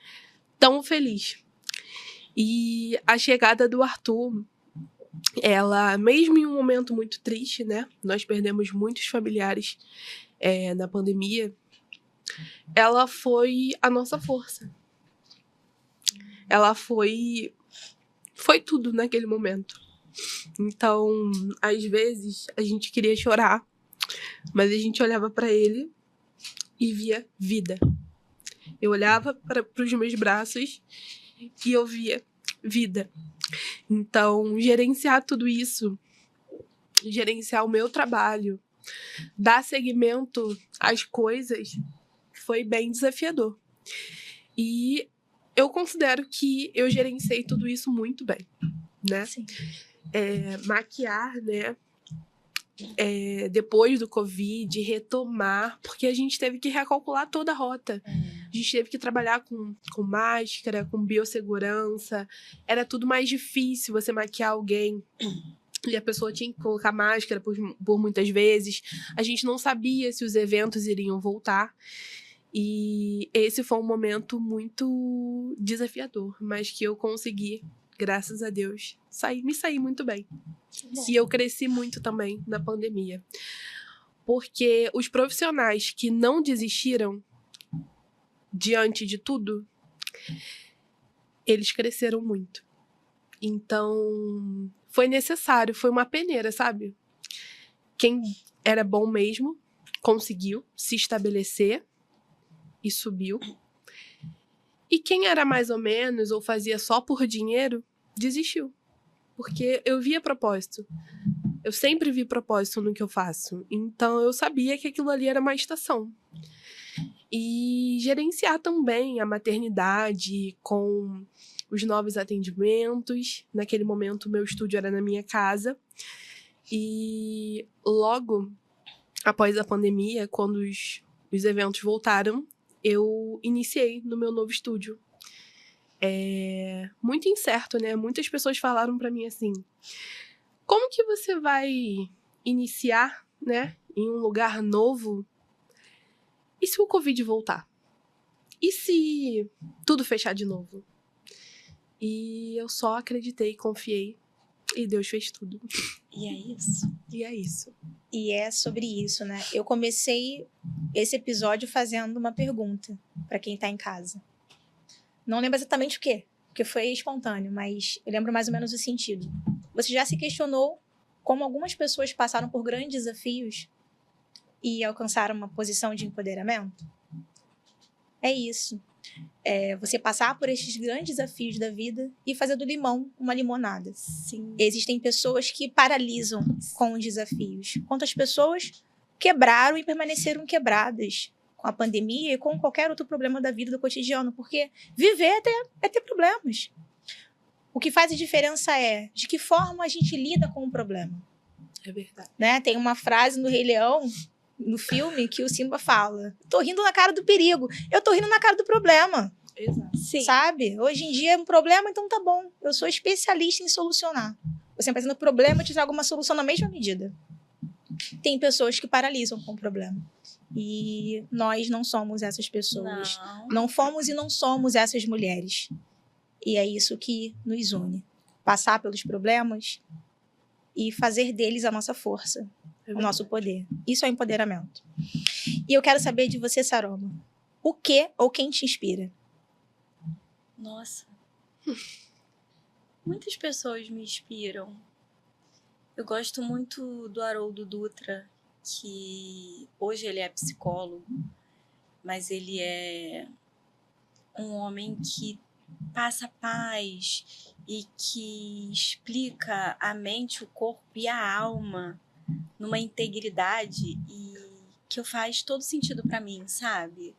Speaker 1: tão feliz. E a chegada do Arthur, ela, mesmo em um momento muito triste, né? Nós perdemos muitos familiares na pandemia, ela foi a nossa força. Ela foi tudo naquele momento. Então, às vezes, a gente queria chorar, mas a gente olhava para ele e via vida. Eu olhava para os meus braços e eu via vida. Então, gerenciar tudo isso, gerenciar o meu trabalho, dar seguimento às coisas, foi bem desafiador. E eu considero que eu gerenciei tudo isso muito bem, né?
Speaker 3: Sim.
Speaker 1: Maquiar, né? Depois do Covid, retomar, porque a gente teve que recalcular toda a rota. A gente teve que trabalhar com máscara, com biossegurança. Era tudo mais difícil você maquiar alguém. E a pessoa tinha que colocar máscara por muitas vezes. A gente não sabia se os eventos iriam voltar. E esse foi um momento muito desafiador, mas que eu consegui, graças a Deus, me sair muito bem. E eu cresci muito também na pandemia. Porque os profissionais que não desistiram diante de tudo, eles cresceram muito. Então, foi necessário, foi uma peneira, sabe? Quem era bom mesmo conseguiu se estabelecer e subiu. E quem era mais ou menos ou fazia só por dinheiro, desistiu. Porque eu via propósito. Eu sempre vi propósito no que eu faço. Então, eu sabia que aquilo ali era uma estação. E gerenciar também a maternidade com os novos atendimentos. Naquele momento, o meu estúdio era na minha casa. E logo após a pandemia, quando os eventos voltaram, eu iniciei no meu novo estúdio. Muito incerto, né? Muitas pessoas falaram pra mim assim: como que você vai iniciar, né, em um lugar novo? E se o Covid voltar? E se tudo fechar de novo? E eu só acreditei, confiei, e Deus fez tudo.
Speaker 2: E é isso.
Speaker 1: E é isso.
Speaker 3: E é sobre isso, né? Eu comecei esse episódio fazendo uma pergunta para quem tá em casa. Não lembro exatamente o quê, porque foi espontâneo, mas eu lembro mais ou menos o sentido. Você já se questionou como algumas pessoas passaram por grandes desafios e alcançaram uma posição de empoderamento? É isso. É você passar por esses grandes desafios da vida e fazer do limão uma limonada.
Speaker 2: Sim.
Speaker 3: Existem pessoas que paralisam com os desafios. Quantas pessoas quebraram e permaneceram quebradas com a pandemia e com qualquer outro problema da vida do cotidiano, porque viver é ter problemas. O que faz a diferença é de que forma a gente lida com o problema.
Speaker 1: É verdade.
Speaker 3: Né? Tem uma frase no Rei Leão, no filme, que o Simba fala: tô rindo na cara do perigo, eu tô rindo na cara do problema.
Speaker 1: Exato.
Speaker 2: Sim.
Speaker 3: Sabe? Hoje em dia é um problema, então tá bom. Eu sou especialista em solucionar. Você apresenta o problema, eu te trago uma solução na mesma medida. Tem pessoas que paralisam com o problema. E nós não somos essas pessoas. Não fomos e não somos essas mulheres. E é isso que nos une. Passar pelos problemas e fazer deles a nossa força, o nosso poder. Isso é empoderamento. E eu quero saber de você, Saroma. O que ou quem te inspira?
Speaker 2: Nossa. Muitas pessoas me inspiram. Eu gosto muito do Haroldo Dutra, que hoje ele é psicólogo, mas ele é um homem que passa paz e que explica a mente, o corpo e a alma numa integridade e que faz todo sentido para mim, sabe?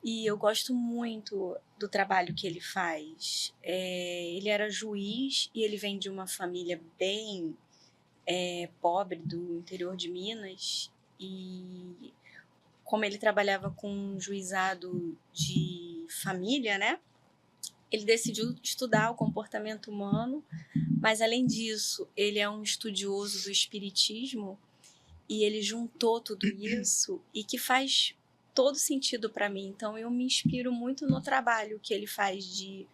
Speaker 2: E eu gosto muito do trabalho que ele faz. Ele era juiz e ele vem de uma família bem pobre do interior de Minas. E como ele trabalhava com um juizado de família, né? Ele decidiu estudar o comportamento humano, mas além disso, ele é um estudioso do espiritismo e ele juntou tudo isso e que faz todo sentido para mim. Então eu me inspiro muito no trabalho que ele faz de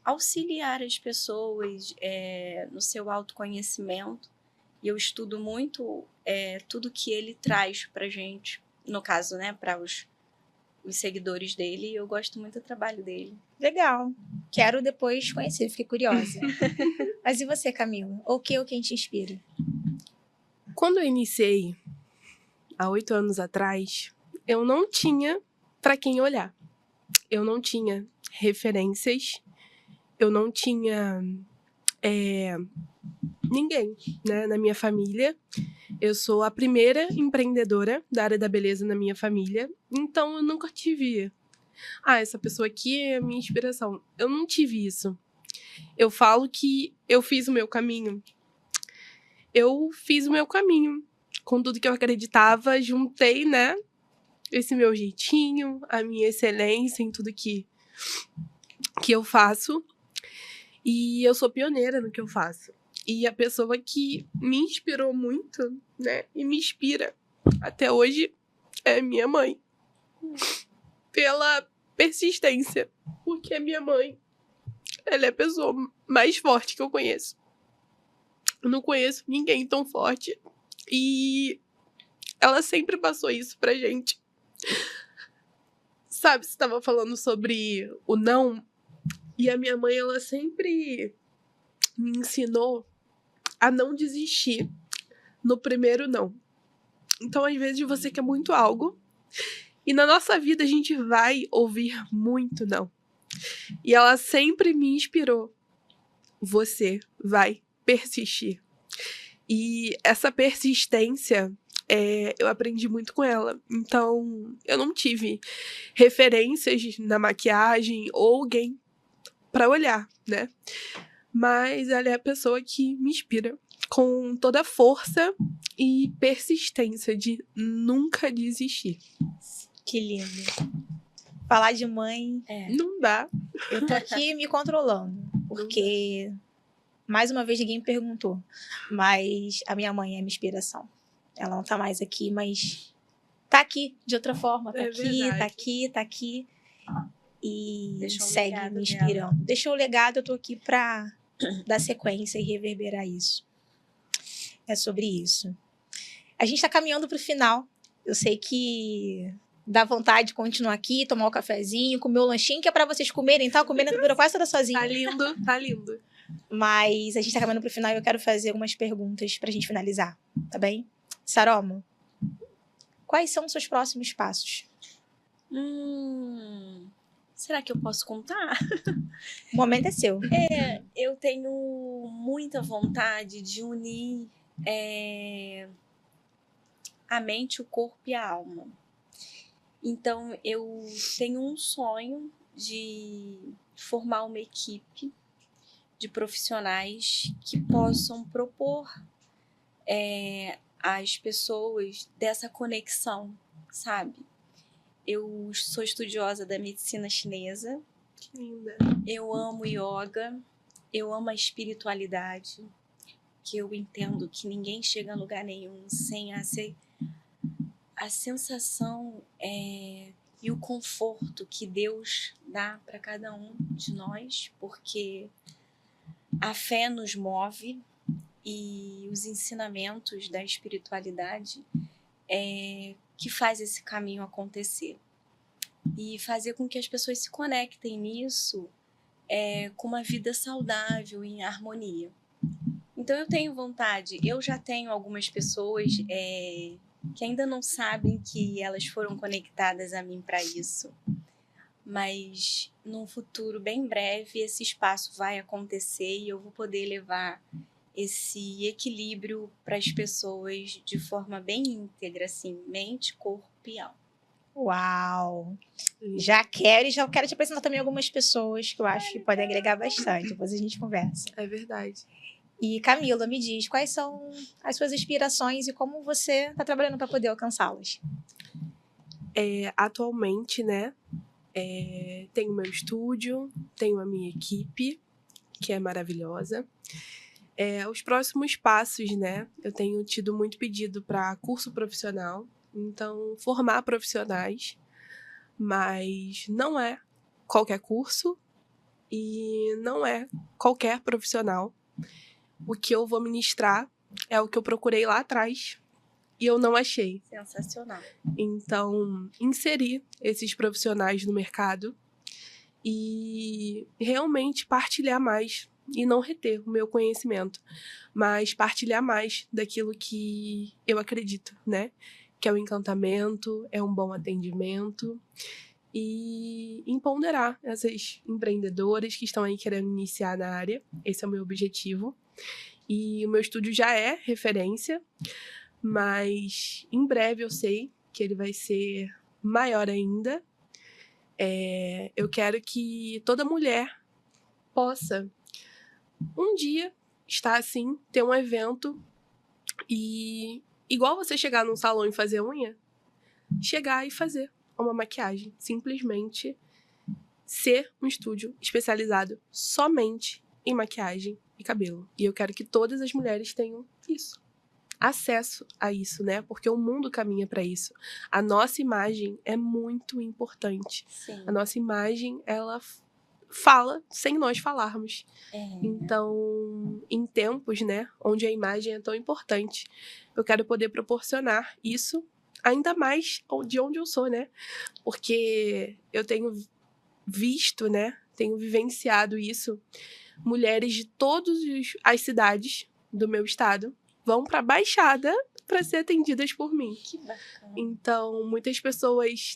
Speaker 2: auxiliar as pessoas no seu autoconhecimento. E eu estudo muito tudo que ele traz para gente, no caso, né, para os seguidores dele, e eu gosto muito do trabalho dele.
Speaker 3: Legal. Quero depois conhecer, fiquei curiosa. Mas e você, Camila? O que ou quem te inspira?
Speaker 1: Quando eu iniciei, há 8 anos atrás, eu não tinha para quem olhar. Eu não tinha referências, eu não tinha ninguém, né, na minha família. Eu sou a primeira empreendedora da área da beleza na minha família, então eu nunca tive essa pessoa aqui é a minha inspiração. Eu não tive isso. Eu falo que eu fiz o meu caminho. Eu fiz o meu caminho. Com tudo que eu acreditava, juntei, né, esse meu jeitinho, a minha excelência em tudo que eu faço. E eu sou pioneira no que eu faço. E a pessoa que me inspirou muito, né, e me inspira até hoje é minha mãe. Pela persistência. Porque a minha mãe, ela é a pessoa mais forte que eu conheço. Eu não conheço ninguém tão forte. E ela sempre passou isso pra gente. Sabe, você estava falando sobre o não. E a minha mãe, ela sempre me ensinou a não desistir no primeiro não. Então, às vezes, você quer muito algo. E na nossa vida, a gente vai ouvir muito não. E ela sempre me inspirou. Você vai persistir. E essa persistência, eu aprendi muito com ela. Então, eu não tive referências na maquiagem ou alguém para olhar, né? Mas ela é a pessoa que me inspira com toda a força e persistência de nunca desistir.
Speaker 3: Que lindo. Falar de mãe...
Speaker 1: Não dá.
Speaker 3: Eu tô aqui me controlando, porque... Mais uma vez, ninguém me perguntou. Mas a minha mãe é minha inspiração. Ela não tá mais aqui, mas tá aqui de outra forma. Tá aqui,
Speaker 1: verdade.
Speaker 3: tá aqui, tá aqui. E
Speaker 2: Deixou um
Speaker 3: segue
Speaker 2: legado
Speaker 3: me inspirando.
Speaker 2: dela.
Speaker 3: Deixou o legado, eu tô aqui pra dar sequência e reverberar isso. É sobre isso. A gente está caminhando para o final. Eu sei que dá vontade de continuar aqui, tomar um cafezinho, comer o lanchinho, que é para vocês comerem, tá? Comendo dura quase toda sozinha.
Speaker 1: Tá lindo, tá lindo.
Speaker 3: Mas a gente tá caminhando pro final e eu quero fazer algumas perguntas pra gente finalizar, tá bem? Saroma, quais são os seus próximos passos?
Speaker 2: Será que eu posso contar?
Speaker 3: O momento é seu.
Speaker 2: Eu tenho muita vontade de unir a mente, o corpo e a alma. Então, eu tenho um sonho de formar uma equipe de profissionais que possam propor às pessoas dessa conexão, sabe? Eu sou estudiosa da medicina chinesa.
Speaker 1: Que linda.
Speaker 2: Eu amo yoga, eu amo a espiritualidade, que eu entendo que ninguém chega a lugar nenhum sem a sensação e o conforto que Deus dá para cada um de nós, porque a fé nos move e os ensinamentos da espiritualidade que faz esse caminho acontecer. E fazer com que as pessoas se conectem nisso com uma vida saudável, em harmonia. Então eu tenho vontade, eu já tenho algumas pessoas que ainda não sabem que elas foram conectadas a mim para isso. Mas num futuro bem breve esse espaço vai acontecer e eu vou poder levar esse equilíbrio para as pessoas de forma bem íntegra, assim, mente, corpo e alma.
Speaker 3: Uau! Já quero te apresentar também algumas pessoas que eu acho que podem agregar bastante. Depois a gente conversa.
Speaker 1: É verdade.
Speaker 3: E Camila, me diz, quais são as suas inspirações e como você está trabalhando para poder alcançá-las?
Speaker 1: Atualmente, né, tenho meu estúdio, tenho a minha equipe, que é maravilhosa. Os próximos passos, né, eu tenho tido muito pedido para curso profissional, então formar profissionais, mas não é qualquer curso e não é qualquer profissional. O que eu vou ministrar é o que eu procurei lá atrás e eu não achei.
Speaker 2: Sensacional.
Speaker 1: Então, inserir esses profissionais no mercado e realmente partilhar mais e não reter o meu conhecimento, mas partilhar mais daquilo que eu acredito, né? Que é o encantamento, é um bom atendimento e empoderar essas empreendedoras que estão aí querendo iniciar na área. Esse é o meu objetivo. E o meu estúdio já é referência, mas em breve eu sei que ele vai ser maior ainda. Eu quero que toda mulher possa um dia estar assim, ter um evento e igual você chegar num salão e fazer unha, chegar e fazer uma maquiagem, simplesmente ser um estúdio especializado somente em maquiagem e cabelo. E eu quero que todas as mulheres tenham isso. Acesso a isso, né? Porque o mundo caminha para isso. A nossa imagem é muito importante.
Speaker 2: Sim.
Speaker 1: A nossa imagem, ela fala sem nós falarmos. Então, em tempos, né, onde a imagem é tão importante, eu quero poder proporcionar isso ainda mais de onde eu sou, né? Porque eu tenho visto, né, tenho vivenciado isso. Mulheres de todas as cidades do meu estado vão para a Baixada para ser atendidas por mim.
Speaker 2: Que bacana.
Speaker 1: Então, muitas pessoas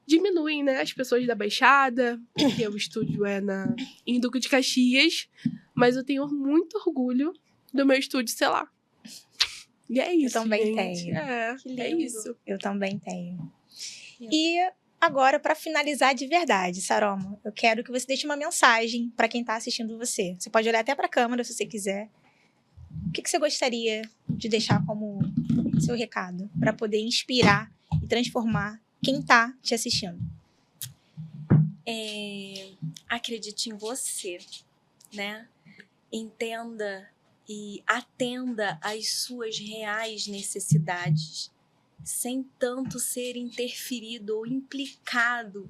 Speaker 1: diminuem, né, as pessoas da Baixada, porque o estúdio é em Duque de Caxias, mas eu tenho muito orgulho do meu estúdio, sei lá. E é isso,
Speaker 3: Eu também
Speaker 1: gente.
Speaker 3: tenho.
Speaker 2: Que lindo.
Speaker 1: É isso.
Speaker 3: Eu também tenho. E agora, para finalizar de verdade, Saroma, eu quero que você deixe uma mensagem para quem está assistindo você. Você pode olhar até para a câmera se você quiser. O que você gostaria de deixar como seu recado para poder inspirar e transformar quem está te assistindo?
Speaker 2: Acredite em você, né? Entenda e atenda às suas reais necessidades, sem tanto ser interferido ou implicado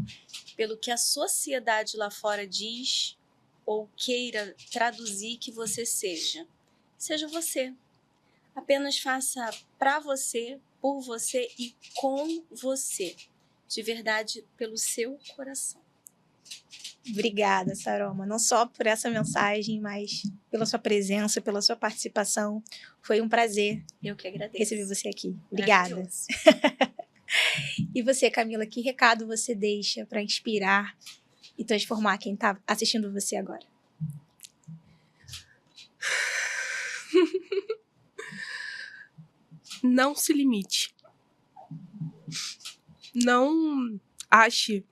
Speaker 2: pelo que a sociedade lá fora diz ou queira traduzir que você seja. Seja você. Apenas faça para você, por você e com você. De verdade, pelo seu coração.
Speaker 3: Obrigada, Saroma, não só por essa mensagem, mas pela sua presença, pela sua participação. Foi um prazer
Speaker 2: Eu que agradeço.
Speaker 3: receber você aqui. Obrigada.
Speaker 2: Maravilhoso.
Speaker 3: E você, Camila, que recado você deixa para inspirar e transformar quem está assistindo você agora?
Speaker 1: Não se limite. Não ache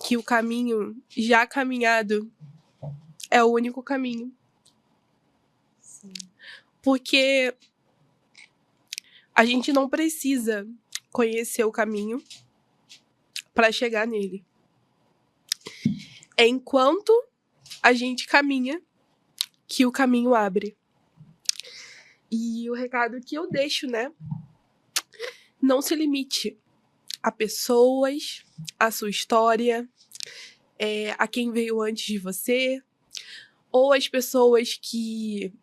Speaker 1: que o caminho já caminhado é o único caminho.
Speaker 2: Sim.
Speaker 1: Porque a gente não precisa conhecer o caminho para chegar nele. É enquanto a gente caminha que o caminho abre. E o recado que eu deixo, né? Não se limite a pessoas, a sua história, a quem veio antes de você, ou as pessoas que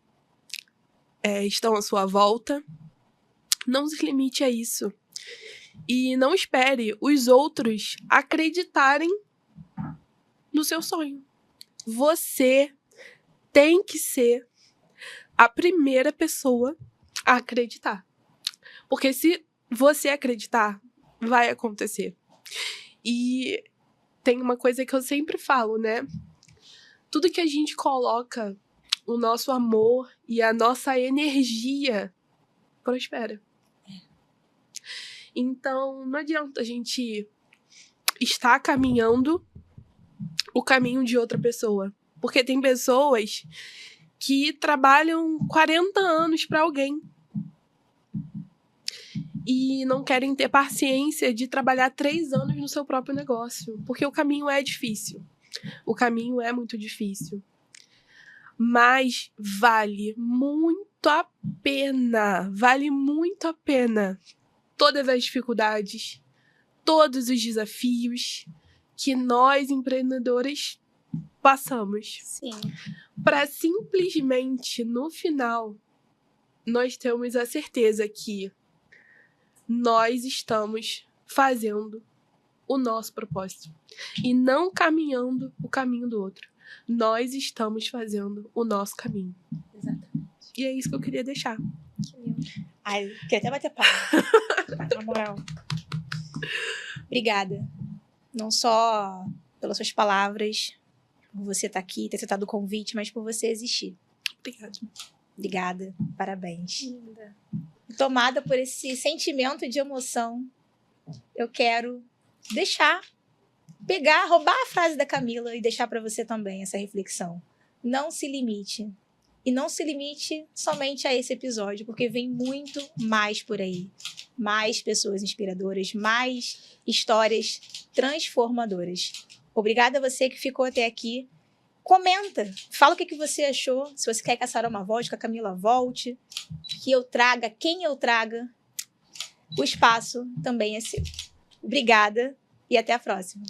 Speaker 1: estão à sua volta. Não se limite a isso. E não espere os outros acreditarem no seu sonho. Você tem que ser a primeira pessoa a acreditar. Porque se você acreditar, vai acontecer. E tem uma coisa que eu sempre falo, né? Tudo que a gente coloca, o nosso amor e a nossa energia, prospera. Então, não adianta a gente estar caminhando o caminho de outra pessoa. Porque tem pessoas que trabalham 40 anos para alguém e não querem ter paciência de trabalhar 3 anos no seu próprio negócio. Porque o caminho é difícil. O caminho é muito difícil. Mas vale muito a pena. Vale muito a pena. Todas as dificuldades, todos os desafios que nós, empreendedores, passamos.
Speaker 2: Sim.
Speaker 1: Para simplesmente, no final, nós temos a certeza que nós estamos fazendo o nosso propósito e não caminhando o caminho do outro. Nós estamos fazendo o nosso caminho.
Speaker 2: Exatamente.
Speaker 1: E é isso que eu queria deixar.
Speaker 2: Que lindo.
Speaker 3: Ai, queria até bater palma. Na moral. Obrigada. Não só pelas suas palavras, por você estar aqui, ter aceitado o convite, mas por você existir.
Speaker 1: Obrigada.
Speaker 3: Obrigada. Parabéns.
Speaker 2: Linda.
Speaker 3: Tomada por esse sentimento de emoção, eu quero roubar a frase da Camila e deixar para você também essa reflexão. Não se limite. E não se limite somente a esse episódio, porque vem muito mais por aí. Mais pessoas inspiradoras, mais histórias transformadoras. Obrigada a você que ficou até aqui. Comenta, fala o que você achou. Se você quer que a Saroma volte, que a Camila volte, que eu traga, quem eu traga. O espaço também é seu. Obrigada e até a próxima.